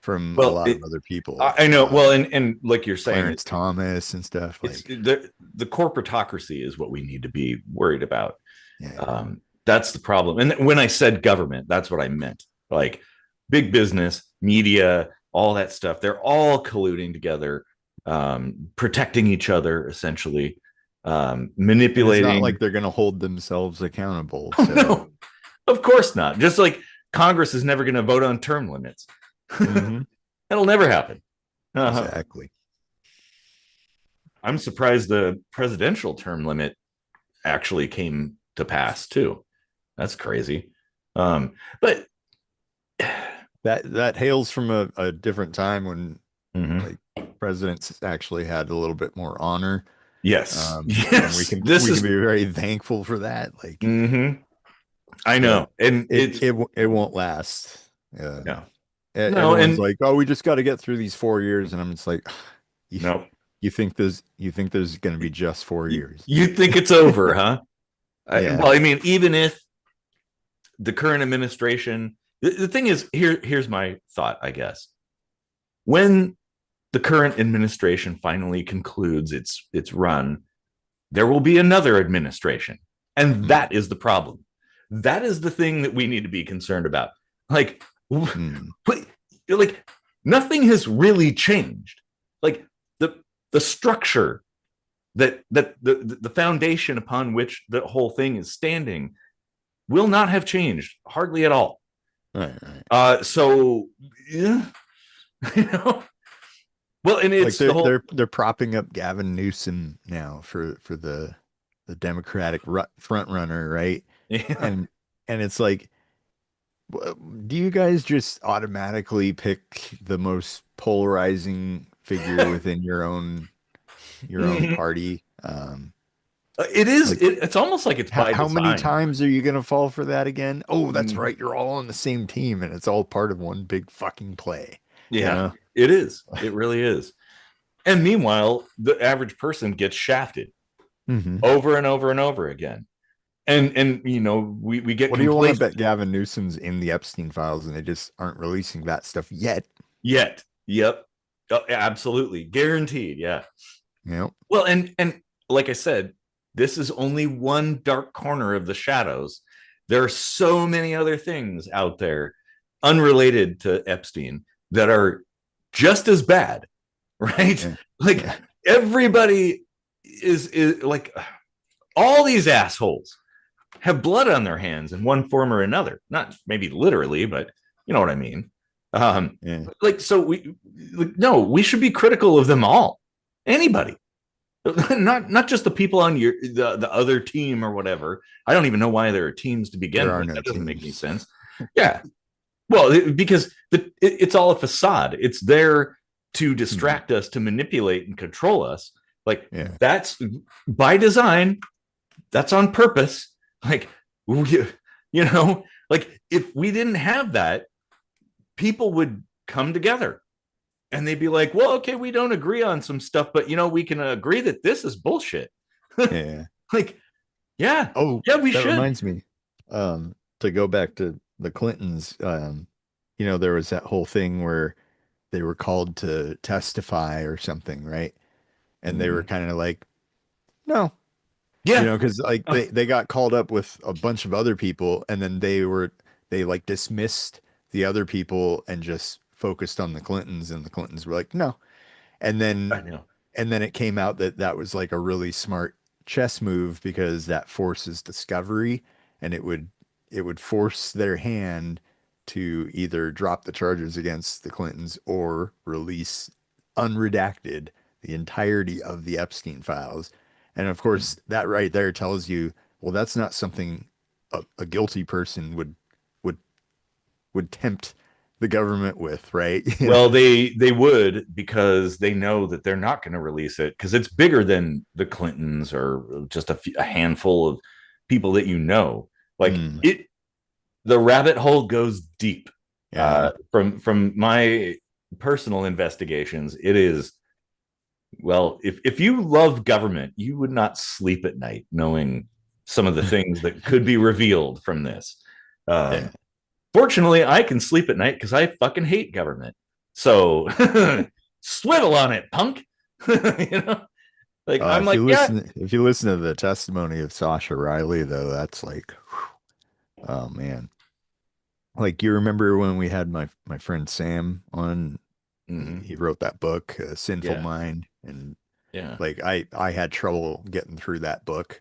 from a Well, lot of other people. I know. Well, and like you're saying, Clarence Thomas and stuff it's like the corporatocracy is what we need to be worried about. yeah. That's the problem. And when I said government, that's what I meant. Like big business, media, all that stuff. They're all colluding together, protecting each other, essentially, And it's not manipulating. like they're going to hold themselves accountable. Oh, So, no, of course not. Just like Congress is never going to vote on term limits. mhm, That'll never happen. exactly. I'm surprised the presidential term limit actually came to pass too. That's crazy. But That hails from a different time when mhm. like presidents actually had a little bit more honor. Yes, And yes, this we can is. be very thankful for that. Like, Mhm. I but know, and it's it won't last. no, no, Everyone's and like, "Oh, we just got to get through these 4 years," and I'm just like, "You no. you think there's going to be just 4 years?" You think it's over, huh? Yeah. Well, I mean, even if the current administration, the thing is, here's my thought, I guess. When the current administration finally concludes its run, there will be another administration, and Mm, that is the problem. That is the thing that we need to be concerned about. Like, mm, like nothing has really changed. Like the structure that the foundation upon which the whole thing is standing will not have changed hardly at all. right, right. So yeah, you know, well, and Like it's the whole. they're propping up Gavin Newsom now for the Democratic front runner, right? Yeah. And it's like, do you guys just automatically pick the most polarizing figure within your own Mhm. party? It is. Like It's almost like it's by how many design. times are you gonna fall for that again? Oh, that's Mhm. right, you're all on the same team, and it's all part of one big fucking play, you Yeah, know? it is. It really is. And meanwhile, the average person gets shafted Hmm. over and over and over again. And we get What do you want to complacent bet Gavin Newsom's in the Epstein files and they just aren't releasing that stuff yet? yet. Yep. Oh, absolutely. Guaranteed. Yeah. You know? Well, and like I said, this is only one dark corner of the shadows. There are so many other things out there unrelated to Epstein that are just as bad, right? Yeah. Like Yeah. everybody is like all these assholes have blood on their hands in one form or another. Not maybe literally, but you know what I mean. Yeah. Like so no, we should be critical of them all. Anybody. Not just the people on the other team or whatever. I don't even know why there are teams to There begin are with. no That doesn't make any teams. sense. Yeah. Well, because it's all a facade. It's there to Hmm. distract us, to manipulate and control us. Like Yeah. that's by design. That's on purpose. Like like if we didn't have that, people would come together and they'd be like, well, okay, we don't agree on some stuff, but we can agree that this is bullshit. Yeah. Like, yeah, Oh, yeah, we that should. reminds me. To go back to the Clintons, there was that whole thing where they were called to testify or something, right? And they were Mhm. kind of like, no, Yeah. because like Uh, they got called up with a bunch of other people, and then they like dismissed the other people and just focused on the Clintons, and the Clintons were like, no. And I then know. it came out that that was like a really smart chess move because that forces discovery, and it would force their hand to either drop the charges against the Clintons or release unredacted the entirety of the Epstein files. And of course, that right there tells you, well, that's not something a guilty person would tempt the government with, right? Well, they would because they know that they're not going to release it because it's bigger than the Clintons or just a handful of people that Like Mm, the rabbit hole goes deep. yeah. From my personal investigations, it is, well, if you love government, you would not sleep at night knowing some of the things that could be revealed from this. Yeah. Um, Fortunately, I can sleep at night because I fucking hate government. So swivel on it, punk. You know, like I'm like, yeah. If you listen to the testimony of Sasha Riley, though, that's like, oh man. Like you remember when we had my friend Sam on, Mm-hmm. he wrote that book, Sinful Yeah, Mind, and yeah. like I had trouble getting through that book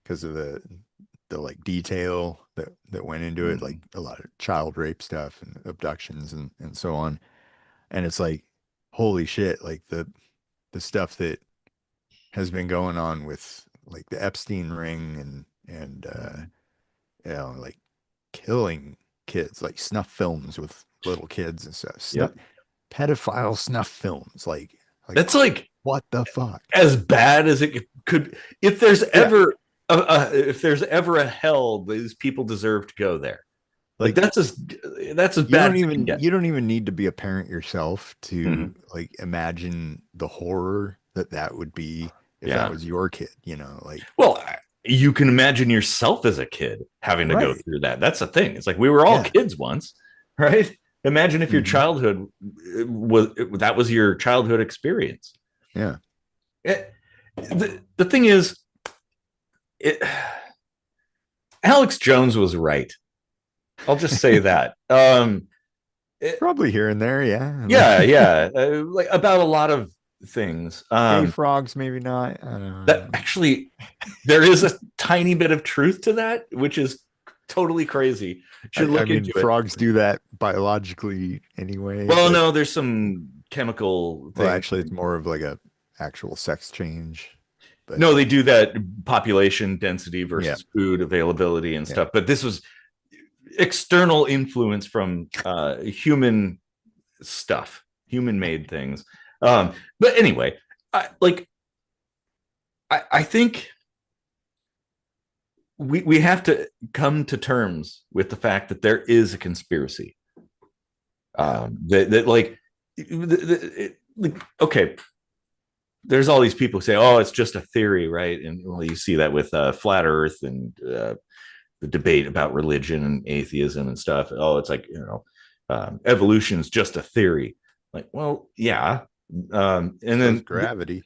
because of the like detail that went into it, Mm-hmm. like a lot of child rape stuff and abductions and so on. And it's like, holy shit, like the stuff that has been going on with like the Epstein ring and Mm-hmm. you know, like killing kids, like snuff films with little kids and stuff. Yep. Pedophile snuff films, like That's like what the fuck? as bad as it could. If there's Yeah, ever if there's ever a hell, these people deserve to go there. Like like that's as bad as it can get. you don't even need to be a parent yourself to Mm-hmm. like imagine the horror that that would be if that Yeah. was your kid, you know, like Well, you can imagine yourself as a kid having to go right. through that. That's the thing. It's like we were all Yeah. kids once, right? Imagine if your Hmm. childhood was that was your childhood experience. Yeah. The thing is, it, Alex Jones was right. I'll just say that. It, Probably here and there, yeah. yeah, yeah, like about a lot of things. Gay frogs, maybe not. I don't That know. actually, there is a tiny bit of truth to that, which is totally crazy. Should I look mean, into it. frogs do that biologically anyway, Well, but no, there's some chemical well, thing. actually, it's more of like a actual sex change. But No, they do that population density yeah, versus food availability and yeah, stuff. But this was external influence from human stuff, human made things. But anyway, like I think we have to come to terms with the fact that there is a conspiracy. yeah, That like, like, okay, there's all these people who say, "Oh, it's just a theory," right? And well, you see that with flat Earth and the debate about religion and atheism and stuff. Oh, it's like evolution is just a theory. Like, well, yeah, and so is then gravity.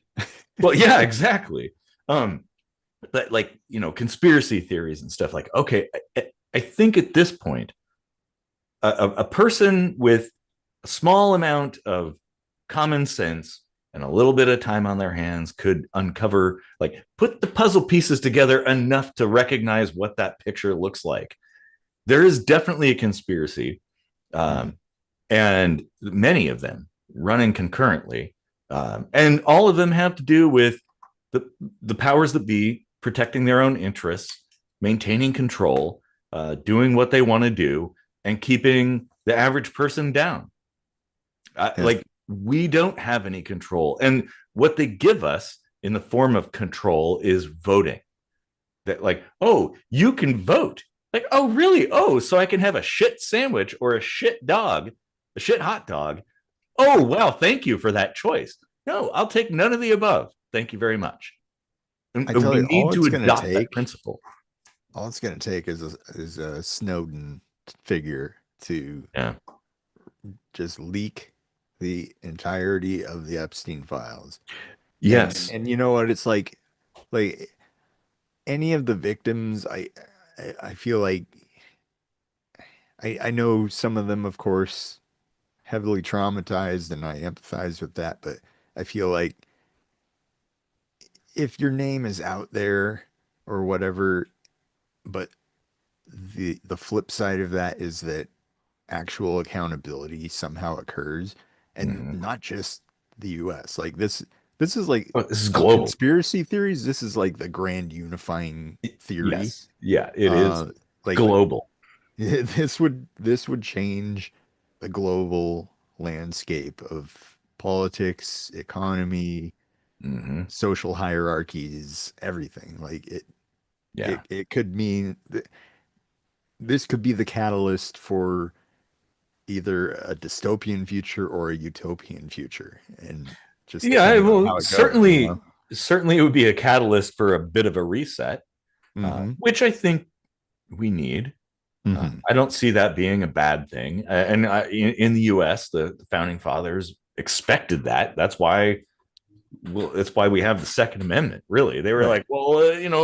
well, yeah, exactly. Um, but like conspiracy theories and stuff. Like, okay, I think at this point, a person with a small amount of common sense and a little bit of time on their hands could uncover, like, put the puzzle pieces together enough to recognize what that picture looks like. There is definitely a conspiracy, Mhm. um, and many of them running concurrently, and all of them have to do with the the powers that be protecting their own interests, maintaining control, doing what they want to do, and keeping the average person down. Yeah, Like we don't have any control, and what they give us in the form of control is voting. That like, oh, you can vote. Like, oh, really? Oh, so I can have a shit sandwich or a shit dog, a shit hot dog. Oh, wow, thank you for that choice. No, I'll take none of the above. Thank you very much. I And tell we you, need to adopt that principle. all it's gonna take is a Snowden figure to Yeah. just leak the entirety of the Epstein files. Yes. And you know what? It's like any of the victims, I feel like I know some of them, of course, heavily traumatized, and I empathize with that. But I feel like if your name is out there or whatever, but the flip side of that is that actual accountability somehow occurs, and Mhm. not just the US. Like this is like Oh, this is of global. conspiracy theories. This is like the grand unifying theory. Yes. Yeah, it is Uh, like global. this would change the global landscape of politics, economy, Hmm. social hierarchies, everything. Like Yeah. it could mean that this could be the catalyst for either a dystopian future or a utopian future, and just Yeah, depending on well, how it goes, you know. certainly it would be a catalyst for a bit of a reset, Mm-hmm. which I think we need. Mm-hmm. I don't see that being a bad thing. And in the U.S., the founding fathers expected that. That's why we have the Second Amendment. Really, they were Right. like, well,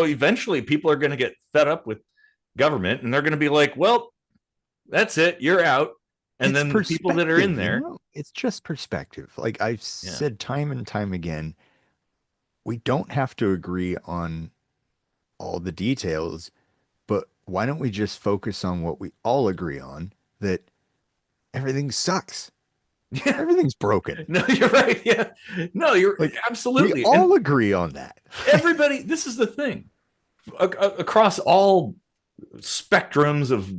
eventually people are going to get fed up with government, and they're going to be like, well, that's it, you're out. And It's then the people that are in perspective, you there, know? It's just perspective. Like I've yeah, said time and time again, we don't have to agree on all the details, but why don't we just focus on what we all agree on, that everything sucks. yeah, Everything's broken. no, you're right, yeah, no, you're Like we absolutely, and all agree on that. everybody. This is the thing across all spectrums of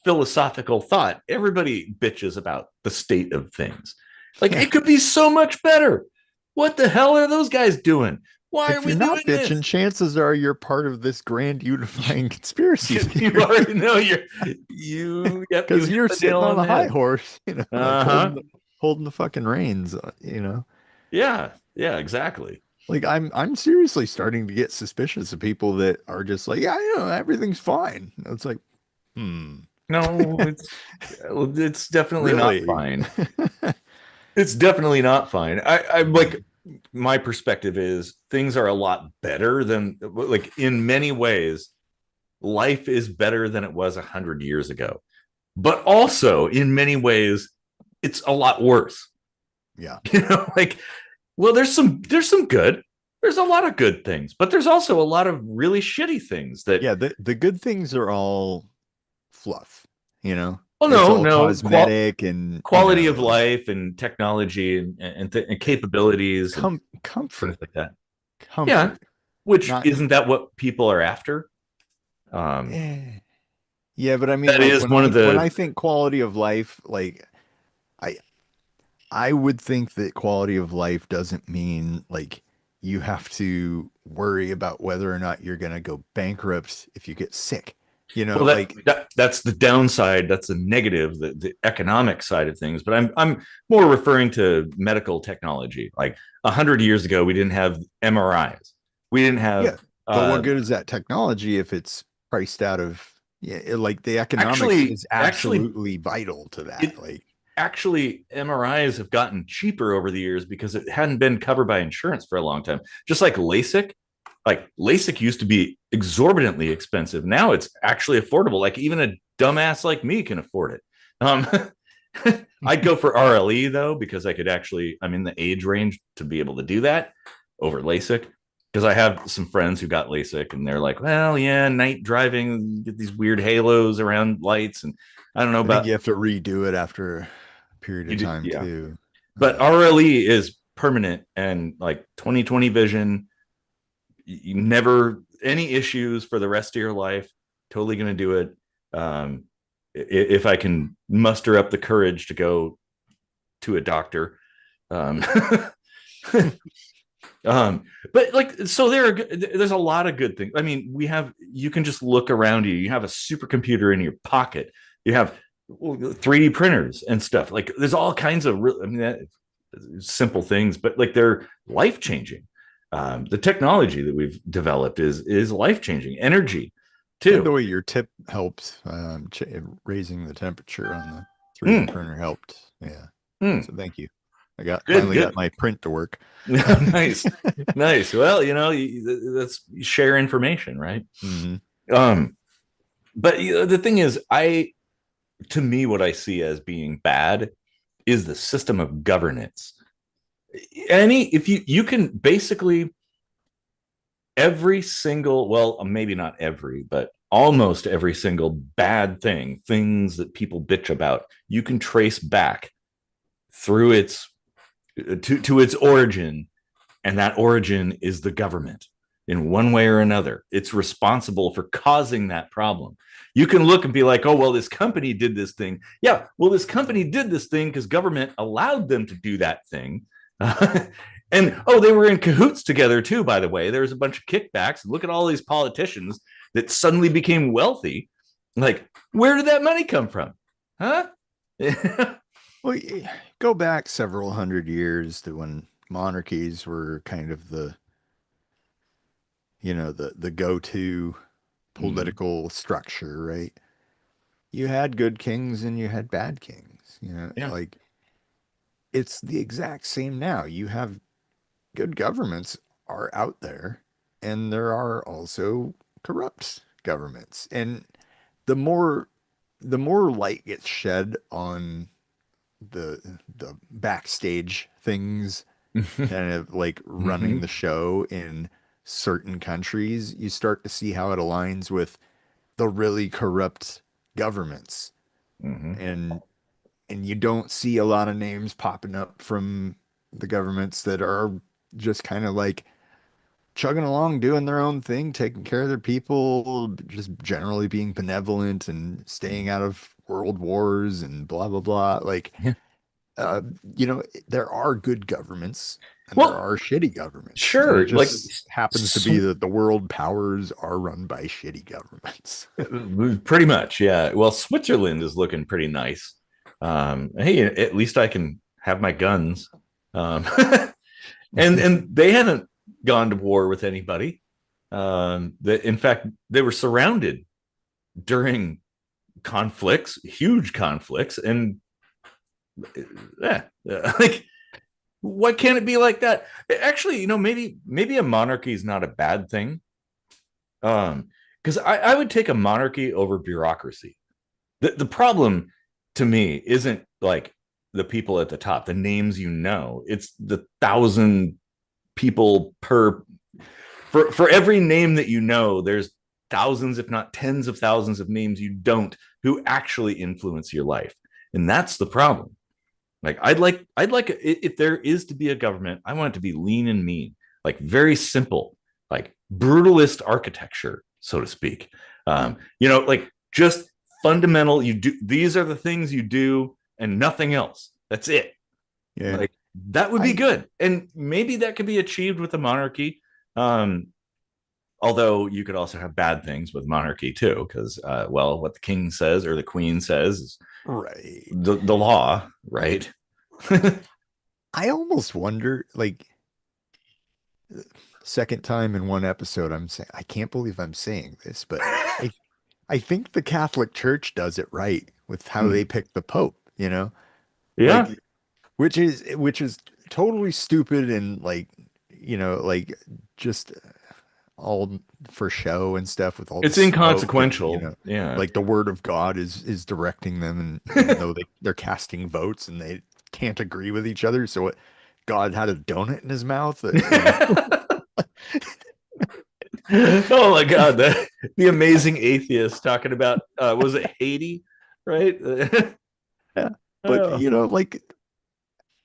philosophical thought. Everybody bitches about the state of things. Like Yeah. it could be so much better. What the hell are those guys doing? Why are If we you're doing not this? bitching, chances are you're part of this grand unifying conspiracy You theory already know you because hit you're the nail sitting on on the the high head. horse, you know, like Uh-huh. holding the fucking reins, you know. Yeah, yeah, exactly. Like I'm seriously starting to get suspicious of people that are just like, yeah, you know, everything's fine. It's like, hmm, No, it's definitely not really? fine. It's definitely not fine. I'm like, my perspective is things are a lot better than, like, in many ways life is better than it was 100 years ago, but also in many ways it's a lot worse. Yeah. Like, well, there's some good, there's a lot of good things, but there's also a lot of really shitty things that, Yeah, the good things are all fluff, you know? oh It's no, all no, cosmetic and, you quality of know, like life and technology and capabilities and things comfort, like that. Yeah, comfort, which not isn't that what people are after? um eh. Yeah, but I mean that like is one of when I the, think quality of life, like I I would think that quality of life doesn't mean like you have to worry about whether or not you're going to go bankrupt if you get sick. You know, well, like that's the downside, that's the negative, the economic side of things. But I'm more referring to medical technology. Like 100 years ago we didn't have MRIs, we didn't have, yeah, but what uh good is that technology if it's priced out of yeah, like the economics actually is actually absolutely vital to that. it Like, actually MRIs have gotten cheaper over the years because it hadn't been covered by insurance for a long time. Just like LASIK. Like LASIK used to be exorbitantly expensive. Now it's actually affordable. Like even a dumbass like me can afford it. Um, I'd go for RLE though, because I'm in the age range to be able to do that over LASIK. Because I have some friends who got LASIK and they're like, well, yeah, night driving, get these weird halos around lights. And I don't know I think about you have to redo it after a period of you. time Yeah. too. But RLE is permanent and like 20/20 vision. You never any issues for the rest of your life. Totally going to do it. If I can muster up the courage to go to a doctor. Um, um, but like, so there's a lot of good things. I mean, you can just look around you. You have a supercomputer in your pocket. You have 3D printers and stuff. Like, there's all kinds of simple things, but like they're life changing. The technology that we've developed is life changing. Energy And the too. way your tip helped, ch raising the temperature on the 3D Mm, printer helped. Yeah. mm, So thank you. good, Finally got good. my print to work. Nice, nice. Well, that's share information, right? Hmm. Um, but the thing is, to me, what I see as being bad is the system of governance. If you can basically every single, well, maybe not every, but almost every single bad things that people bitch about, you can trace back through its to its origin, and that origin is the government. In one way or another, it's responsible for causing that problem. You can look and be like, oh, well, this company did this thing. Yeah, well, this company did this thing because government allowed them to do that thing. And oh, they were in cahoots together too, by the way. There was a bunch of kickbacks. Look at all these politicians that suddenly became wealthy. Like, where did that money come from? Huh? Well, go back several hundred years to when monarchies were kind of the go-to Mhm. political structure, right? You had good kings and you had bad kings. Yeah. Like it's the exact same now. You have good governments are out there, and there are also corrupt governments. And the more the more light gets shed on the backstage things, kind of like running the Hmm. show in certain countries, you start to see how it aligns with the really corrupt governments. Hmm. And you don't see a lot of names popping up from the governments that are just kind of like chugging along, doing their own thing, taking care of their people, just generally being benevolent and staying out of world wars and blah blah blah. Like, Yeah. uh, there are good governments and there Well, are shitty governments, and it sure. Like just happens to be sw- that the world powers are run by shitty governments. pretty much, yeah. Well, Switzerland is looking pretty nice. Hey, at least I can have my guns. Um, and they haven't gone to war with anybody. In fact, they were surrounded during conflicts, huge conflicts, and yeah, like why can't it be like that? Actually, maybe a monarchy is not a bad thing. Because I would take a monarchy over bureaucracy. The problem to me isn't like the people at the top, the names it's the thousand people per for every name that there's thousands, if not tens of thousands of names you don't who actually influence your life. And that's the problem. Like I'd like if there is to be a government, I want it to be lean and mean, like very simple, like brutalist architecture, so to speak. Like just fundamental. You do these are the things you do and nothing else. That's it. Yeah. Like that would be I good, and maybe that could be achieved with a monarchy. Um, Although you could also have bad things with monarchy too, because well, what the king says or the queen says is Right. the law, right? I almost wonder, like, second time in one episode, I'm saying, I can't believe I'm saying this, but I I think the Catholic Church does it right with how they pick the Pope, Yeah, Like, which is totally stupid and like just all for show and stuff with all the it's smoke and inconsequential. Yeah. like the word of God is directing them, and even though they're casting votes and they can't agree with each other, so what, God had a donut in his mouth, Oh my god, the amazing atheist talking about was it Haiti, right? Yeah. But Oh. like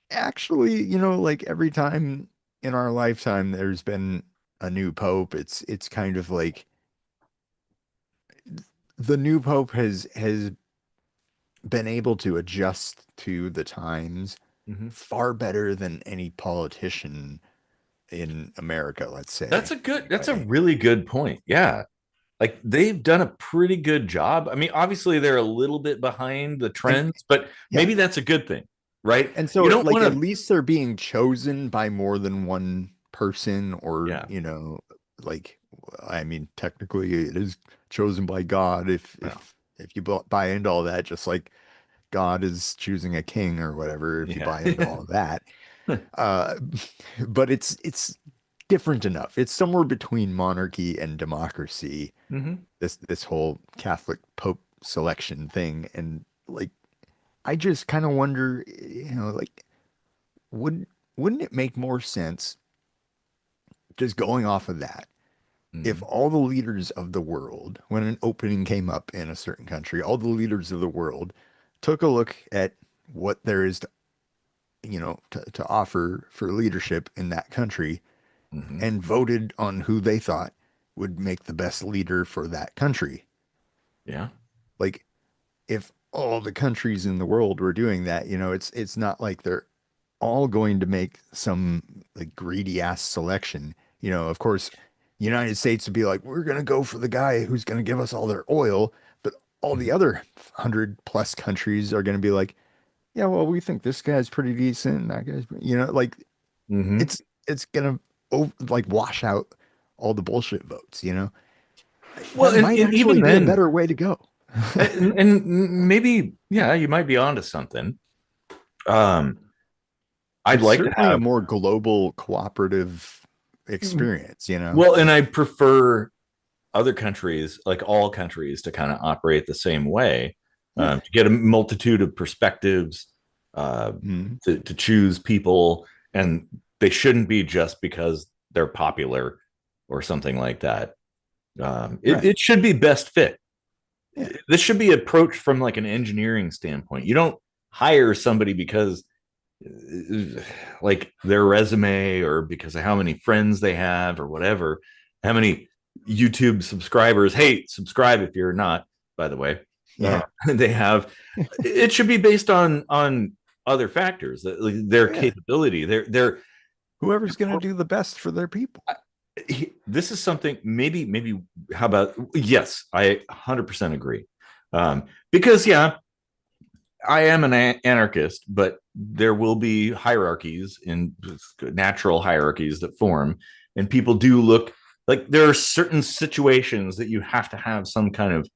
actually, like every time in our lifetime there's been a new pope, it's kind of like the new pope has been able to adjust to the times Mhm. far better than any politician in America, let's say. That's a Anyway. really good point. Yeah. Like they've done a pretty good job. I mean, obviously they're a little bit behind the And trends, but yeah. maybe that's a good thing, right? And You so don't like want at to, least they're being chosen by more than one person, or, yeah. like, I mean, technically it is chosen by God if Well, if you buy into all that, just like God is choosing a king or whatever, if you yeah. buy into all of that. Uh, but it's different enough. It's somewhere between monarchy and democracy, Hmm. this whole Catholic Pope selection thing. And like I just kind of wonder, like would wouldn't it make more sense, just going off of that, if Hmm. all the leaders of the world, when an opening came up in a certain country, all the leaders of the world took a look at what there is to offer for leadership in that country Hmm. and voted on who they thought would make the best leader for that country. Yeah. Like if all the countries in the world were doing that, it's not like they're all going to make some like greedy ass selection. Of course, the United States would be like, we're going to go for the guy who's going to give us all their oil, but all the other 100 plus countries are going to be like, yeah, well, we think this guy's pretty decent. That guy's, like Mm-hmm. it's going to like wash out all the bullshit votes, Well, That might and actually even be a then, better way to go. and maybe, yeah, you might be onto something. Um, I'd It's like to certainly a have, more global cooperative experience. well, and I prefer other countries, like all countries, to kind of operate the same way, Yeah. to get a multitude of perspectives, uh, Mhm. to choose people, and they shouldn't be just because they're popular or something like that. Right. It should be best fit. Yeah. This should be approached from like an engineering standpoint. You don't hire somebody because like their resume or because of how many friends they have or whatever, how many YouTube subscribers. Hey, subscribe if you're not, by the way. Yeah. They have. It should be based on other factors, their Yeah. capability, their. Whoever's going to do the best for their people. This is something, maybe how about, yes, I 100% agree, because yeah, I am an anarchist, but there will be hierarchies in natural hierarchies that form, and people do look like there are certain situations that you have to have some kind of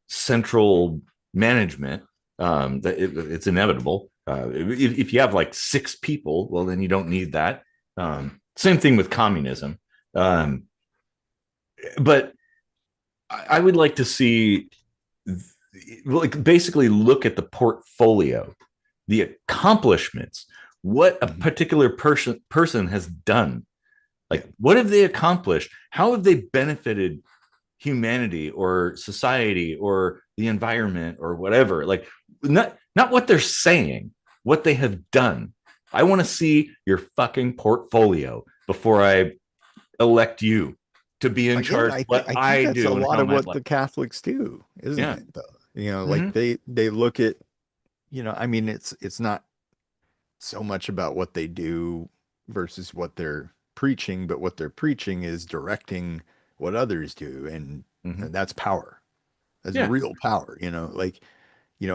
central management. That it's inevitable. If you have like six people, well, then you don't need that. Same thing with communism. Um, but I would like to see, like, basically look at the portfolio, the accomplishments, what a Mhm. particular person has done. Yeah. Like, what have they accomplished? How have they benefited humanity or society or the environment or whatever? Like, not what they're saying, what they have done. I want to see your fucking portfolio before I elect you to be in Again, charge of what I think I that's a do and lot how of my what life. the Catholics do, isn't Yeah. it, though? Like Mm-hmm. they look at, I mean, it's not so much about what they do versus what they're preaching, but what they're preaching is directing what others do, and Mm-hmm. that's power. That's Yeah. real power, like,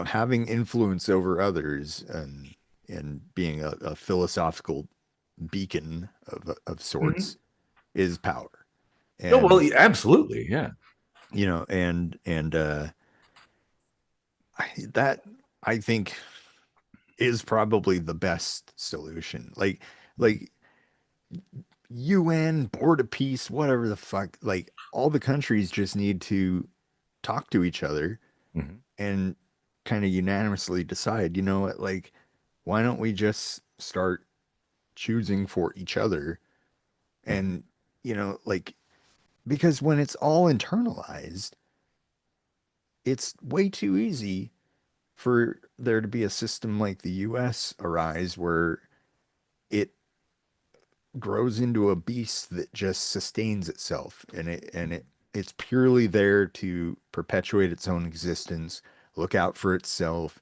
having influence over others and being a philosophical beacon of Mm-hmm. sorts is power. Oh, well, And absolutely. Yeah. and that I think is probably the best solution. Like UN, Board of Peace, whatever the fuck, like all the countries just need to talk to each other Mm-hmm. and kind of unanimously decide, what, like, why don't we just start choosing for each other? Mm-hmm. And, like, because when it's all internalized, it's way too easy for there to be a system like the US arise where it grows into a beast that just sustains itself, and it's purely there to perpetuate its own existence, look out for itself,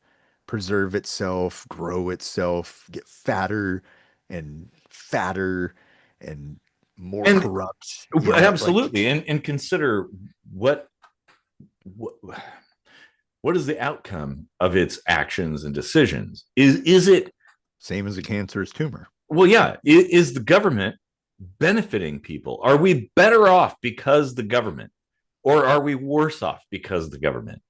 preserve itself, grow itself, get fatter and fatter and more And corrupt, like, absolutely, and consider what what what is the outcome of its actions and decisions? Is it, same as a cancerous tumor. well, yeah, is the government benefiting people? Are we better off because the government, or are we worse off because the government?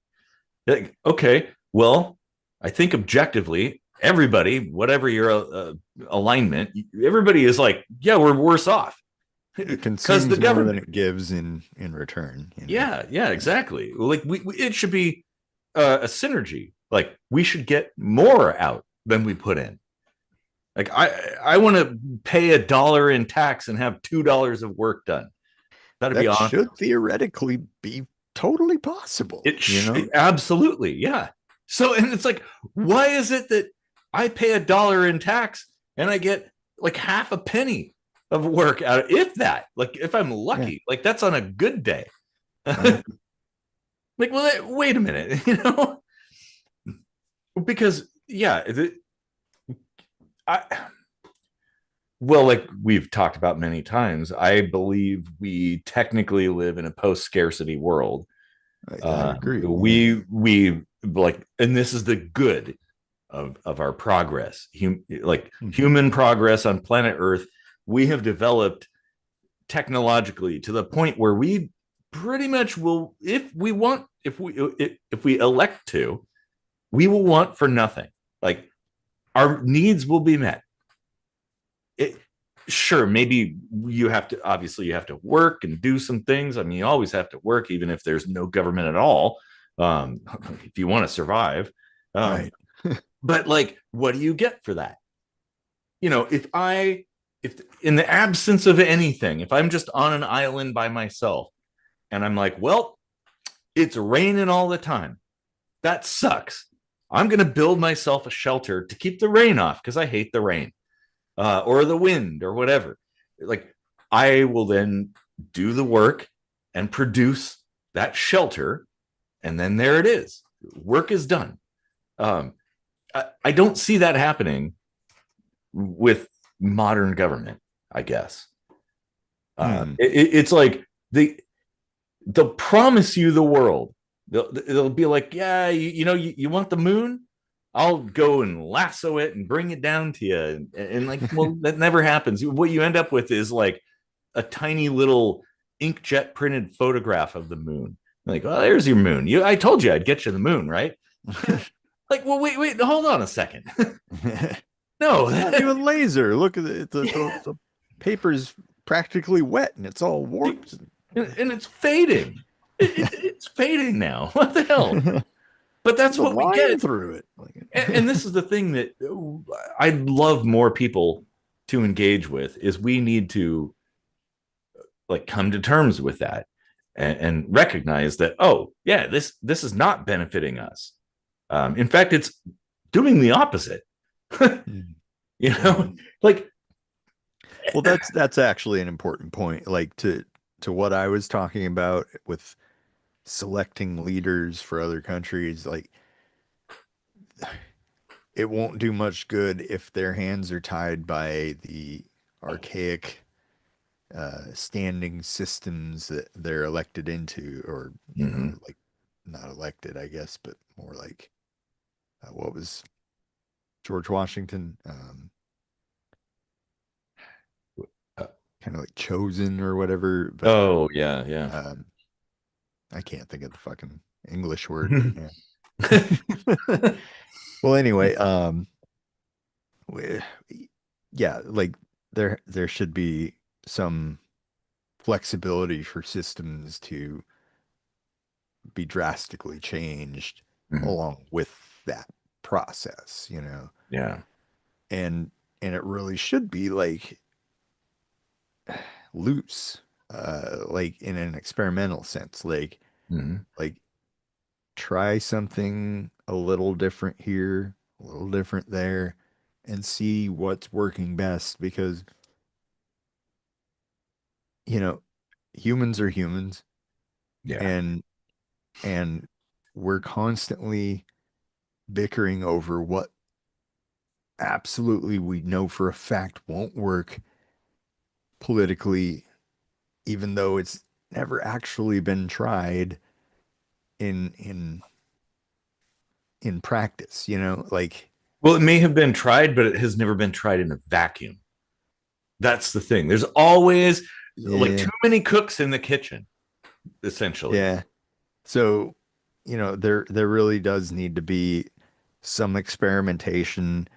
Like, okay, well, I think objectively, everybody, whatever your alignment, everybody is like, yeah, we're worse off It because the consumes more than government. it gives in return. Yeah, yeah, exactly. Like, it should be a synergy. Like, we should get more out than we put in. Like, I want to pay $1 in tax and have $2 of work done. That'd be That on. should theoretically be totally possible, It absolutely, yeah. So, and it's like, why is it that I pay $1 in tax and I get like half a penny of work out of, if that, like, if I'm Yeah. lucky, like that's on a good day. Right. Like, well, wait a minute, because yeah, I, well, like we've talked about many times, I believe we technically live in a post scarcity world. I agree. Yeah. We like, and this is the good of our progress, like Mhm. human progress on planet Earth. We have developed technologically to the point where we pretty much will, if we want, if we elect to, we will want for nothing. Like our needs will be met. It, sure, maybe you have to, obviously you have to work and do some things. I mean, you always have to work even if there's no government at all, um, if you want to survive. um, Right. but like, what do you get for that? If in the absence of anything, if I'm just on an island by myself and I'm like, well, it's raining all the time, that sucks. I'm going to build myself a shelter to keep the rain off because I hate the rain, or the wind or whatever. Like, I will then do the work and produce that shelter, and then there it is. Work is done. Um, I don't see that happening with modern government, I guess. Hmm. It's like they'll promise you the world. They'll be like, yeah, you want the moon? I'll go and lasso it and bring it down to you. And like, well, that never happens. What you end up with is like a tiny little inkjet printed photograph of the moon. Like, well, there's your moon. I told you I'd get you the moon, right? Like, well, wait, hold on a second. No, It's not even laser. Look at it. The paper's practically wet and it's all warped. and it's fading. It's fading now. What the hell? But that's There's a what we line get. through it. And this is the thing that I'd love more people to engage with, is we need to like come to terms with that, and recognize that, oh yeah, this is not benefiting us. In fact, it's doing the opposite. Mhm. you know Mhm. like, Well, that's actually an important point. Like to what I was talking about with selecting leaders for other countries, like it won't do much good if their hands are tied by the archaic standing systems that they're elected into, or mhm. like not elected, I guess, but more like what was George Washington, Uh, kind of like chosen or whatever, but oh yeah, yeah. um, I can't think of the fucking English word, but yeah. Well, anyway, we- yeah, like there should be some flexibility for systems to be drastically changed Mhm. along with that process, you know. Yeah. And it really should be like loose, like in an experimental sense, Mhm. like try something a little different here, a little different there, and see what's working best because, you know, humans are humans Yeah. and and we're constantly bickering over what absolutely we know for a fact won't work politically, even though it's never actually been tried in in practice, you know, like Well, it may have been tried, but it has never been tried in a vacuum. That's the thing. There's always like yeah, too many cooks in the kitchen, essentially. yeah. So, you know, there really does need to be some experimentation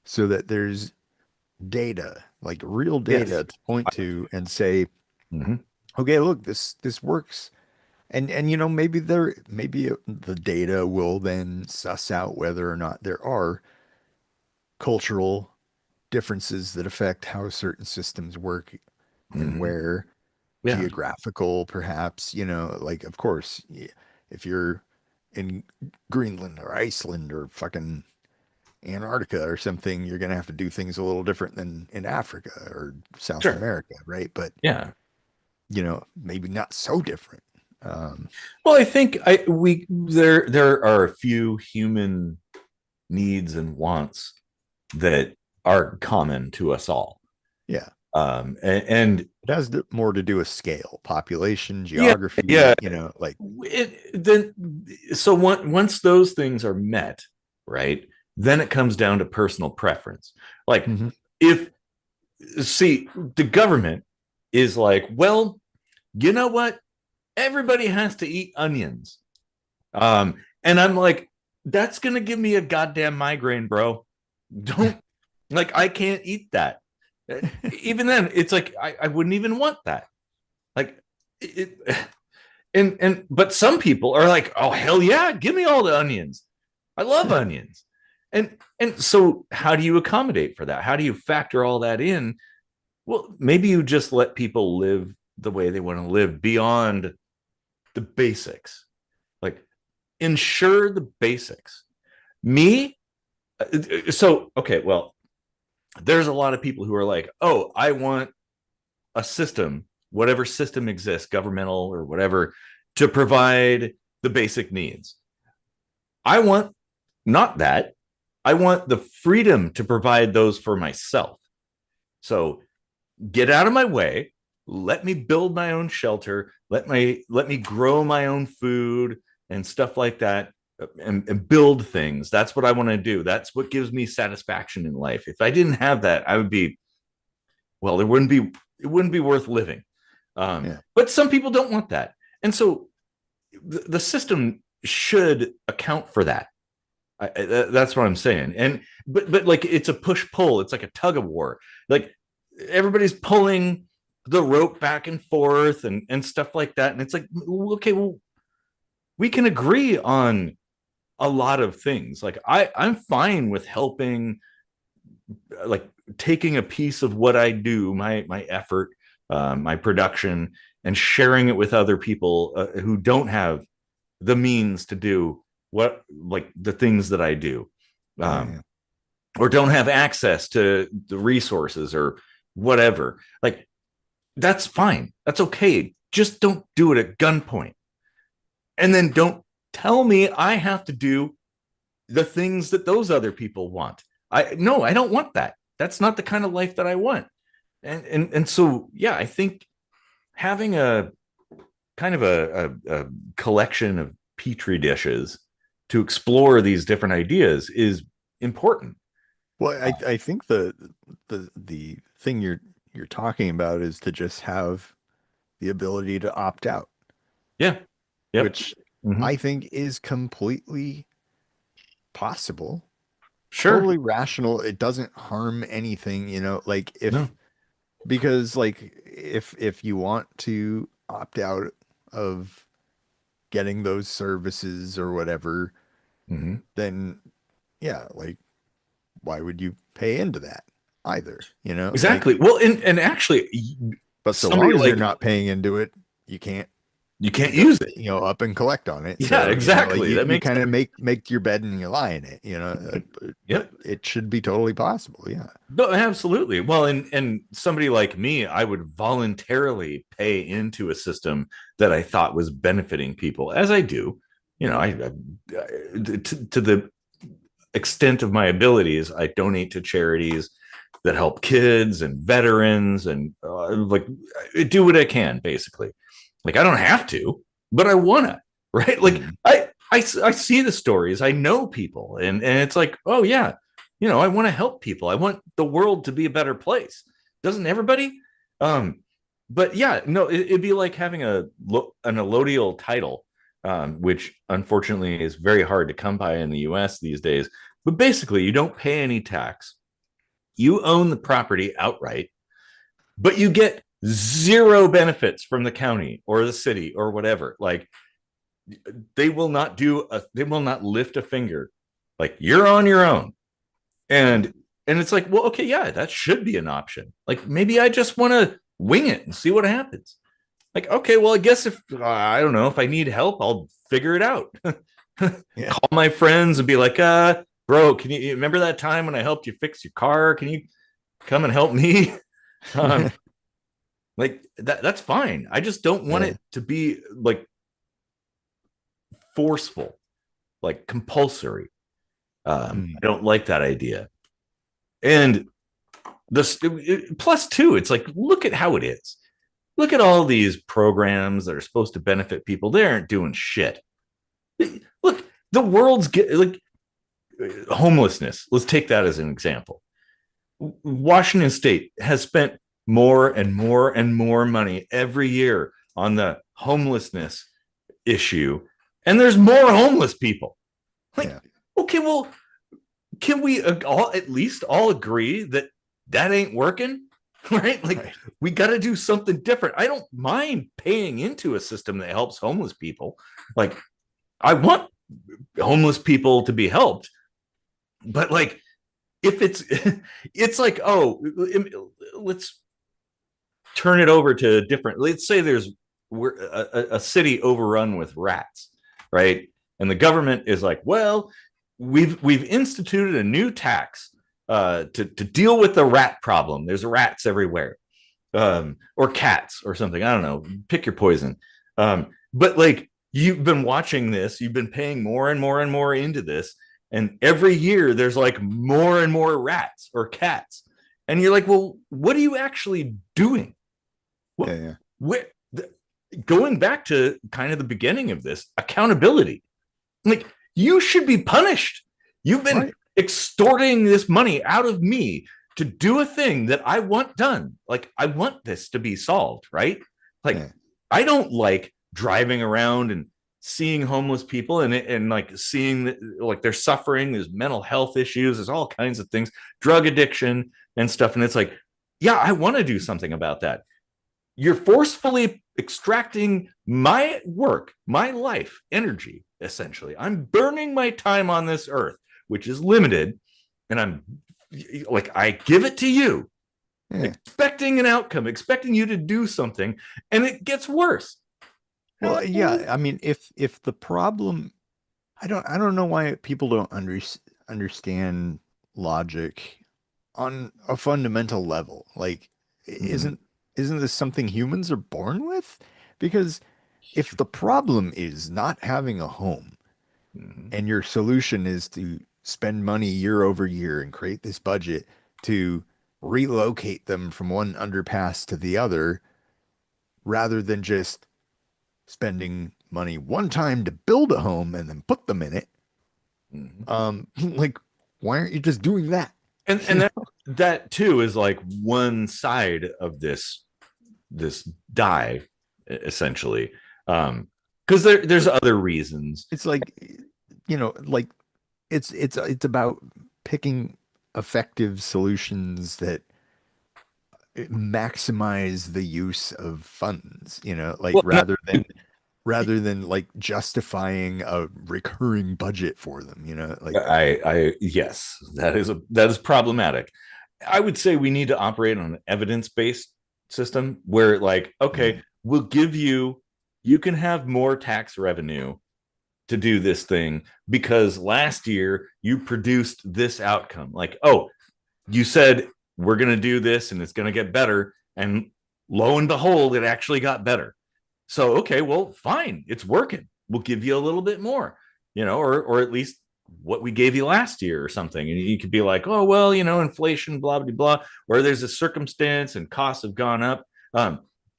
so that there's data, like real Yes. data to point to and say, Mhm. okay, look, this works. And you know, maybe the data will then suss out whether or not there are cultural differences that affect how certain systems work and Mhm. where, Yeah. geographical perhaps, you know, like of course, if you're in Greenland or Iceland or fucking Antarctica or something, you're gonna have to do things a little different than in Africa or South Sure. America, right? But Yeah. you know, maybe not so different. Um, Well, I think there are a few human needs and wants that are common to us all. yeah. And It has more to do with scale, population, yeah, geography, yeah. like, Then so once those things are met, right, then it comes down to personal preference. Like mhm. if see the government is like, well, you know what? Everybody has to eat onions. And I'm like, that's gonna give me a goddamn migraine, bro. Don't like I can't eat that. Even then, it's like I wouldn't even want that. Like it, and but some people are like, oh hell yeah, give me all the onions. I love onions. And so how do you accommodate for that? How do you factor all that in? Well, maybe you just let people live the way they want to live beyond the basics. Like ensure the basics. Me, so okay, well, there's a lot of people who are like, oh, I want a system, whatever system exists, governmental or whatever, to provide the basic needs. I want not that. I want the freedom to provide those for myself. So get out of my way. Let me build my own shelter. Let me grow my own food and stuff like that, and build things. That's what I want to do. That's what gives me satisfaction in life. If I didn't have that, I would be well. It wouldn't be worth living. Yeah. But some people don't want that, and so the system should account for that. That's what I'm saying. And but like it's a push pull. It's like a tug of war. Like everybody's pulling the rope back and forth and stuff like that. And it's like, okay, well, we can agree on a lot of things. Like I'm fine with helping, like taking a piece of what I do, my effort, my production, and sharing it with other people who don't have the means to do what like the things that I do. Yeah. Um, or don't have access to the resources or whatever. Like that's fine. That's okay. Just don't do it at gunpoint. And then don't tell me I have to do the things that those other people want. I don't want that. That's not the kind of life that I want. And so yeah, I think having a kind of a collection of petri dishes to explore these different ideas is important. Well, I think the thing you're talking about is to just have the ability to opt out, Yeah. Yep. which Mm-hmm. I think is completely possible, Sure. totally rational. It doesn't harm anything, like No. because like if you want to opt out of getting those services or whatever, Mm-hmm. then yeah, like why would you pay into that either? Like, Exactly. Well, and actually, but so somebody long as you're like not paying into it, you can't you can't go, use it. up and collect on it. Yeah, So, like exactly. That you makes kind of sense. make your bed and you lie in it, but Yep. it should be totally possible. Yeah. No, absolutely. Well, and somebody like me, I would voluntarily pay into a system that I thought was benefiting people, as I do. To the extent of my abilities, I donate to charities that help kids and veterans, and like do what I can, basically. Like I don't have to, but I wanna, right? Like Mm. I see the stories, I know people, and it's like, oh yeah, I want to help people. I want the world to be a better place. Doesn't everybody? Um, but yeah, no, it'd be like having an allodial title, which unfortunately is very hard to come by in the U.S. these days. But basically, you don't pay any tax. You own the property outright, but you get zero benefits from the county or the city or whatever. Like they will not lift a finger. Like you're on your own. And it's like, well, okay, yeah, that should be an option. Like maybe I just want to wing it and see what happens. Like, okay, well, I guess if I don't know if I need help, I'll figure it out. Yeah. Call my friends and be like, bro, can you remember that time when I helped you fix your car? Can you come and help me? um, like that's fine. I just don't want Yeah. it to be like forceful, like Mm. I don't like that idea. And This plus two, it's like, look at how it is. Look at all these programs that are supposed to benefit people. They aren't doing shit. Look, the world's like homelessness. Let's take that as an example. Washington State has spent more and more and more money every year on the homelessness issue, and there's more homeless people. Like, Yeah. okay, well, can we all at least all agree that that ain't working? Right? Like, Right. we got to do something different. I don't mind paying into a system that helps homeless people. Like, I want homeless people to be helped, but like, if it's it's like, oh, let's turn it over to a different. Let's say there's we're a city overrun with rats, right? And the government is like, well, we've instituted a new tax to deal with the rat problem. There's rats everywhere, or cats or something. I don't know. Pick your poison. But like, you've been watching this, you've been paying more and more and more into this, and every year there's like more and more rats or cats, and you're like, well, what are you actually doing? Yeah. What, Yeah. where, going back to kind of the beginning of this, accountability. Like, you should be punished. You've been Right. extorting this money out of me to do a thing that I want done. Like, I want this to be solved, right? Like, Yeah. I don't like driving around and seeing homeless people and like seeing that, like, they're suffering, there's mental health issues, there's all kinds of things, drug addiction and stuff. And it's like, yeah, I want to do something about that. You're forcefully extracting my work, my life, energy, essentially. I'm burning my time on this earth, which is limited, and I'm like, I give it to you, Yeah. expecting an outcome, expecting you to do something, and it gets worse. Well, yeah. I mean, if the problem, I don't know why people don't understand logic on a fundamental level. Like, Mm-hmm. isn't this something humans are born with? Because if the problem is not having a home Mm-hmm. and your solution is to spend money year over year and create this budget to relocate them from one underpass to the other, rather than just spending money one time to build a home and then put them in it, Mm-hmm. like, why aren't you just doing that? And You that know? that too is like one side of this die, essentially. Because there's other reasons. It's like, like it's about picking effective solutions that maximize the use of funds, like Well, no, rather than like justifying a recurring budget for them, like I yes, that is problematic. I would say we need to operate on an evidence-based system where, like, okay, mm, we'll give you, you can have more tax revenue to do this thing because last year you produced this outcome. Like, oh, you said we're going to do this and it's going to get better, and lo and behold, it actually got better. So, okay, well, fine, it's working. We'll give you a little bit more, or at least what we gave you last year or something. And you could be like, oh, well, inflation, blah blah blah, or there's a circumstance and costs have gone up.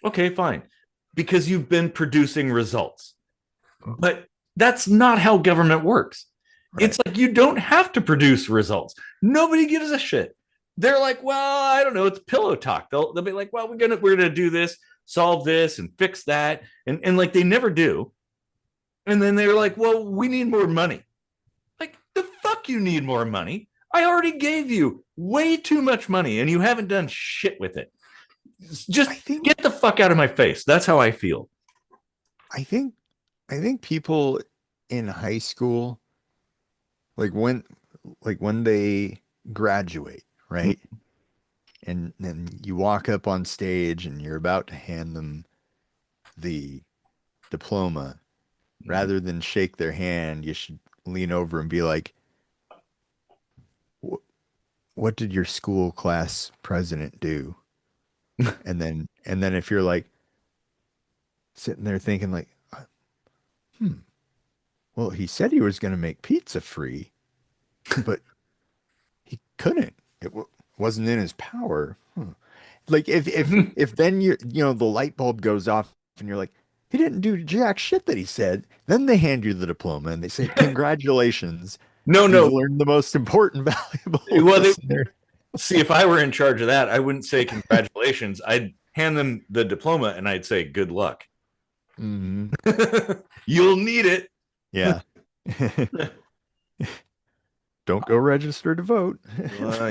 Okay, fine, because you've been producing results. But that's not how government works. right. It's like, you don't have to produce results. Nobody gives a shit. They're like, well, I don't know, it's pillow talk. They'll be like, well, we're gonna do this, solve this, and fix that, and like, they never do. And then they're like, well, we need more money. Like, the fuck you need more money? I already gave you way too much money, and you haven't done shit with it. Just I think get the fuck out of my face. That's how I feel. I think I think people in high school, like when they graduate, right? And then you walk up on stage and you're about to hand them the diploma, Mhm. rather than shake their hand, you should lean over and be like, What did your school class president do?" And then if you're like sitting there thinking like, "Hmm, well, he said he was going to make pizza free, but he couldn't. What wasn't in his power. Like if then the light bulb goes off and you're like, he didn't do jack shit that he said. Then they hand you the diploma and they say, congratulations, No, you've no. learned the most important, valuable Well, lesson there. see, if I were in charge of that, I wouldn't say congratulations. I'd hand them the diploma and I'd say good luck. Hmm. You'll need it. Yeah. Don't go register to vote.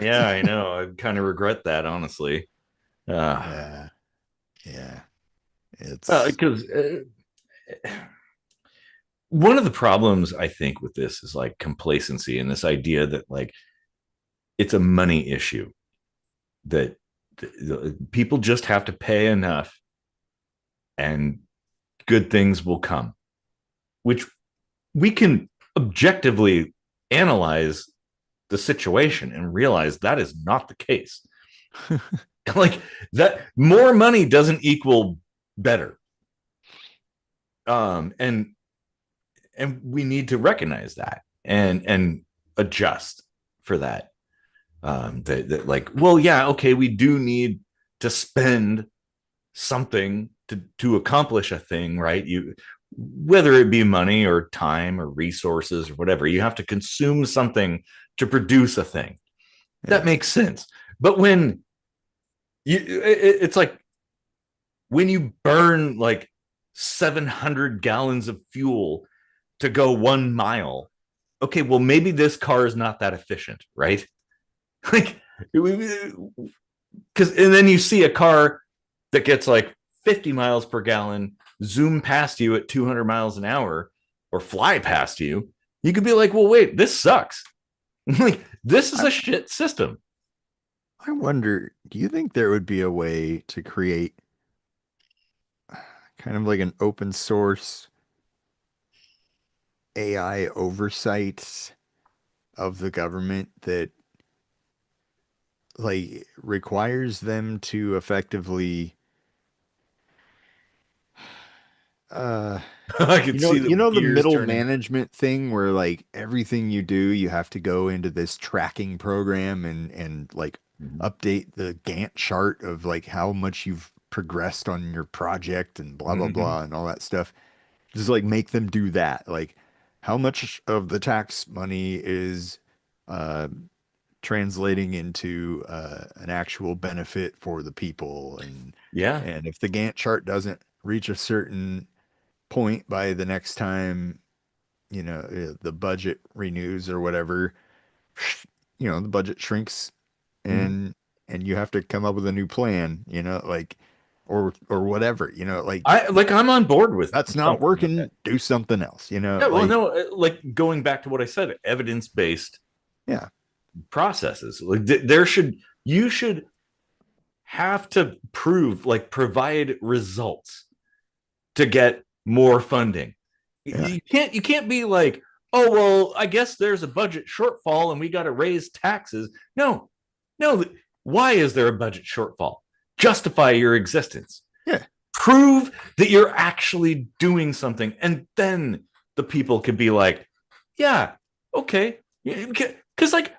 Yeah, I know. I kind of regret that, honestly. Yeah. Yeah. It's Because one of the problems I think with this is like complacency and this idea that like it's a money issue, that people just have to pay enough and good things will come, which we can objectively analyze the situation and realize that is not the case. Like that, more money doesn't equal better. And we need to recognize that and adjust for that. That like, well, yeah, okay, we do need to spend something to accomplish a thing, right? You, whether it be money or time or resources or whatever, you have to consume something to produce a thing. That yeah. makes sense. But when it's like when you burn like 700 gallons of fuel to go 1 mile, okay, well, maybe this car is not that efficient, right? Like, because, and then you see a car that gets like 50 miles per gallon zoom past you at 200 miles an hour or fly past you. You could be like, well, wait, this sucks. Like, this is I a shit system. I wonder, do you think there would be a way to create kind of like an open source AI oversight of the government that like requires them to effectively uh I could see the the gears middle turning. management thing where like everything you do, you have to go into this tracking program and like Mhm. update the Gantt chart of like how much you've progressed on your project and blah blah Mhm. blah and all that stuff. Just like make them do that. Like how much of the tax money is uh translating into an actual benefit for the people Yeah. and if the Gantt chart doesn't reach a certain point by the next time, the budget renews or whatever, the budget shrinks Mhm. and you have to come up with a new plan, like or whatever, like I'm on board with that's not something like that. working, do something else, Yeah, well, like no, like going back to what I said, evidence based yeah, processes. Like there should, you should have to prove, like provide results to get more funding. yeah, You can't be like, oh well, I guess there's a budget shortfall and we got to raise taxes. No, no. Why is there a budget shortfall? Justify your existence. yeah, Prove that you're actually doing something, and then the people could be like, yeah, okay, because like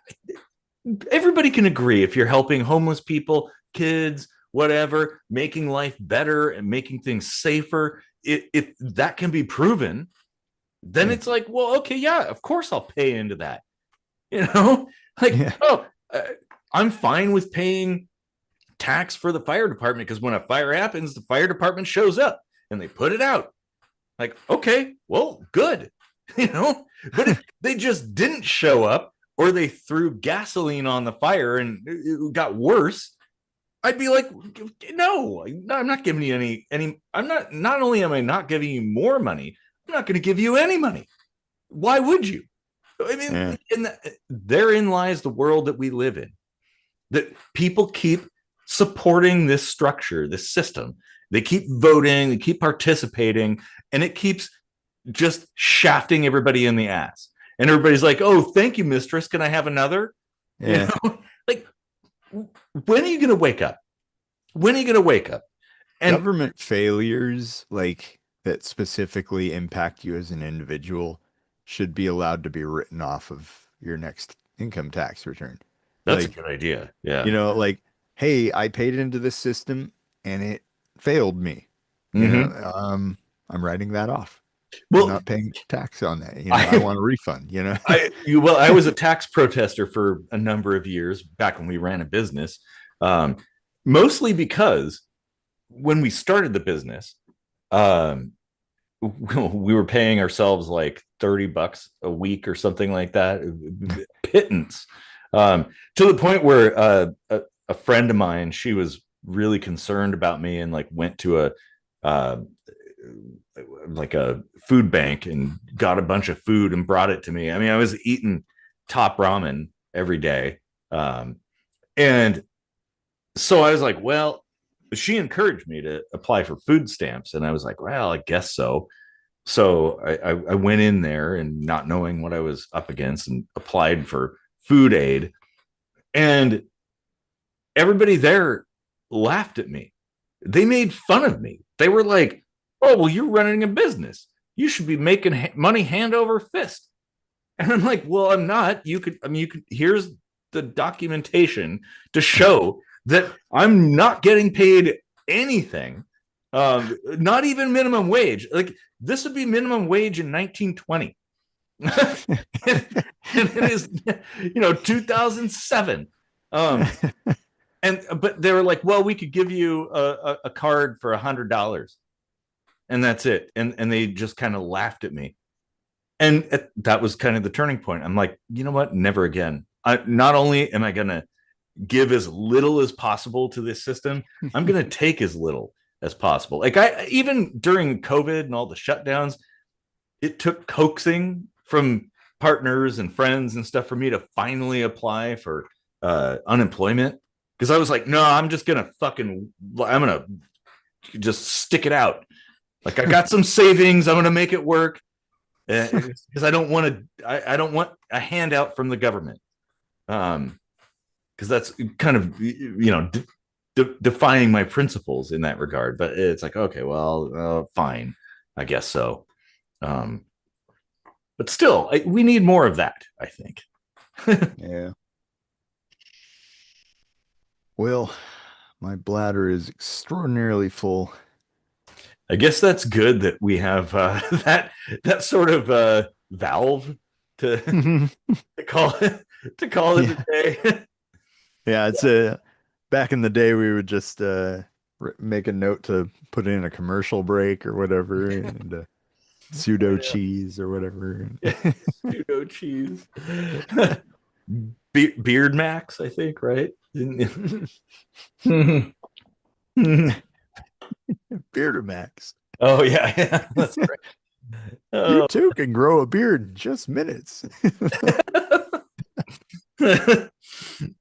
everybody can agree, if you're helping homeless people, kids, whatever, making life better and making things safer, if that can be proven, then yeah, it's like, well, okay, yeah, of course I'll pay into that. You know, like, yeah, oh, I'm fine with paying tax for the fire department because when a fire happens, the fire department shows up and they put it out. Like, okay, well, good. You know, but if they just didn't show up or they threw gasoline on the fire and it got worse, I'd be like, no, I'm not giving you any. I'm not only am I not giving you more money, I'm not going to give you any money. Why would you? I yeah, mean, therein lies the world that we live in. That people keep supporting this structure, this system. They keep voting, they keep participating, and it keeps just shafting everybody in the ass. And everybody's like, "Oh, thank you, mistress. Can I have another?" You yeah. know, like, when are you going to wake up? When are you going to wake up? And Government failures like that specifically impact you as an individual should be allowed to be written off of your next income tax return. That's a Like, good idea. Yeah. like, hey, I paid into this system and it failed me. You know, Hmm. I'm writing that off. I'm Well, not paying tax on that. I I want a refund, I was a tax protester for a number of years back when we ran a business, um, mostly because when we started the business, um, we were paying ourselves like $30 a week or something like that, pittance, to the point where a friend of mine, she was really concerned about me and like went to a uh, like a food bank and got a bunch of food and brought it to me. I mean, I was eating top ramen every day. And so I was like, well, she encouraged me to apply for food stamps. And I was like, well, I guess so. So I went in there and not knowing what I was up against and applied for food aid. And everybody there laughed at me. They made fun of me. They were like, oh, well, you're running a business. You should be making money hand over fist. And I'm like, well, I'm not. Here's the documentation to show that I'm not getting paid anything. Not even minimum wage. Like this would be minimum wage in 1920. And it is, 2007. Um, but they were like, well, we could give you a card for $100 and that's it. And they just kind of laughed at me. And that was kind of the turning point. I'm like, you know what? Never again. Not only am I going to give as little as possible to this system, I'm going to take as little as possible. Like even during COVID and all the shutdowns, it took coaxing from partners and friends and stuff for me to finally apply for unemployment. Because I was like, no, I'm going to just stick it out. Like I got some savings. I'm going to make it work because I don't want I don't want a handout from the government. Because that's kind of defining my principles in that regard. But it's like, okay, well, fine, I guess so. Um, but still, we need more of that, I think. Yeah. Well, my bladder is extraordinarily full. I guess that's good that we have that sort of valve to, to call it a Yeah. day. Yeah, it's back in the day we would just make a note to put in a commercial break or whatever and pseudo Yeah. cheese or whatever. Yeah, pseudo cheese. Beard Max, I think, right? Oh Beardomax. yeah, yeah, that's right. You Oh. too can grow a beard in just minutes.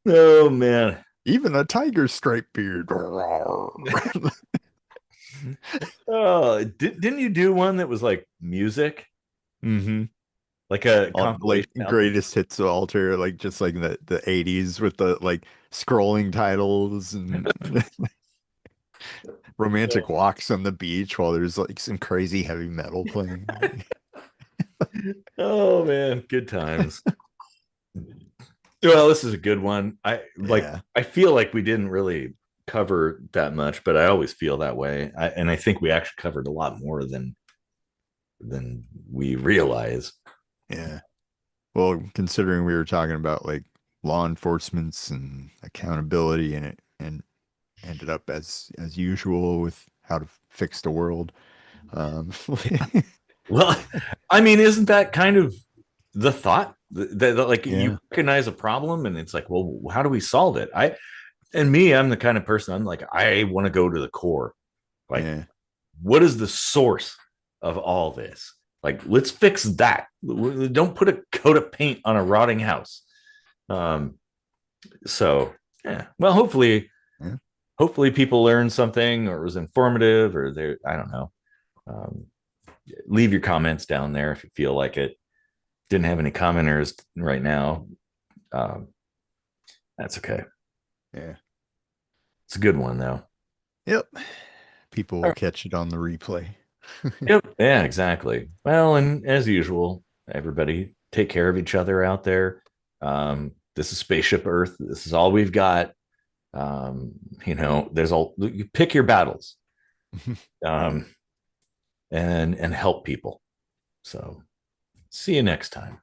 Oh man. Even a tiger stripe beard. Oh, didn't you do one that was like music, hmm like a Like compilation album? greatest hits of alter, like just like the 80s with the like scrolling titles and romantic walks on the beach while there's like some crazy heavy metal playing. Oh man, good times. Well, this is a good one. Yeah. I feel like we didn't really cover that much, but I always feel that way. And I think we actually covered a lot more than we realize. Yeah. Well, considering we were talking about like law enforcements and accountability and it and ended up as usual with how to fix the world. Um, Well, I mean, isn't that kind of the thought that like you yeah, recognize a problem and it's like, well, how do we solve it? I'm the kind of person I'm like, I want to go to the core. Like, yeah, what is the source of all this? Like, let's fix that. Don't put a coat of paint on a rotting house. Um, so yeah, well, yeah. hopefully people learned something or it was informative or they I don't know. Um, leave your comments down there if you feel like it. Didn't have any commenters right now. Um, that's okay. Yeah. It's a good one though. Yep. People will catch it on the replay. Yep. Yeah, exactly. Well, and as usual, everybody take care of each other out there. Um, this is spaceship Earth. This is all we've got. There's all you pick your battles, um, and help people. So see you next time.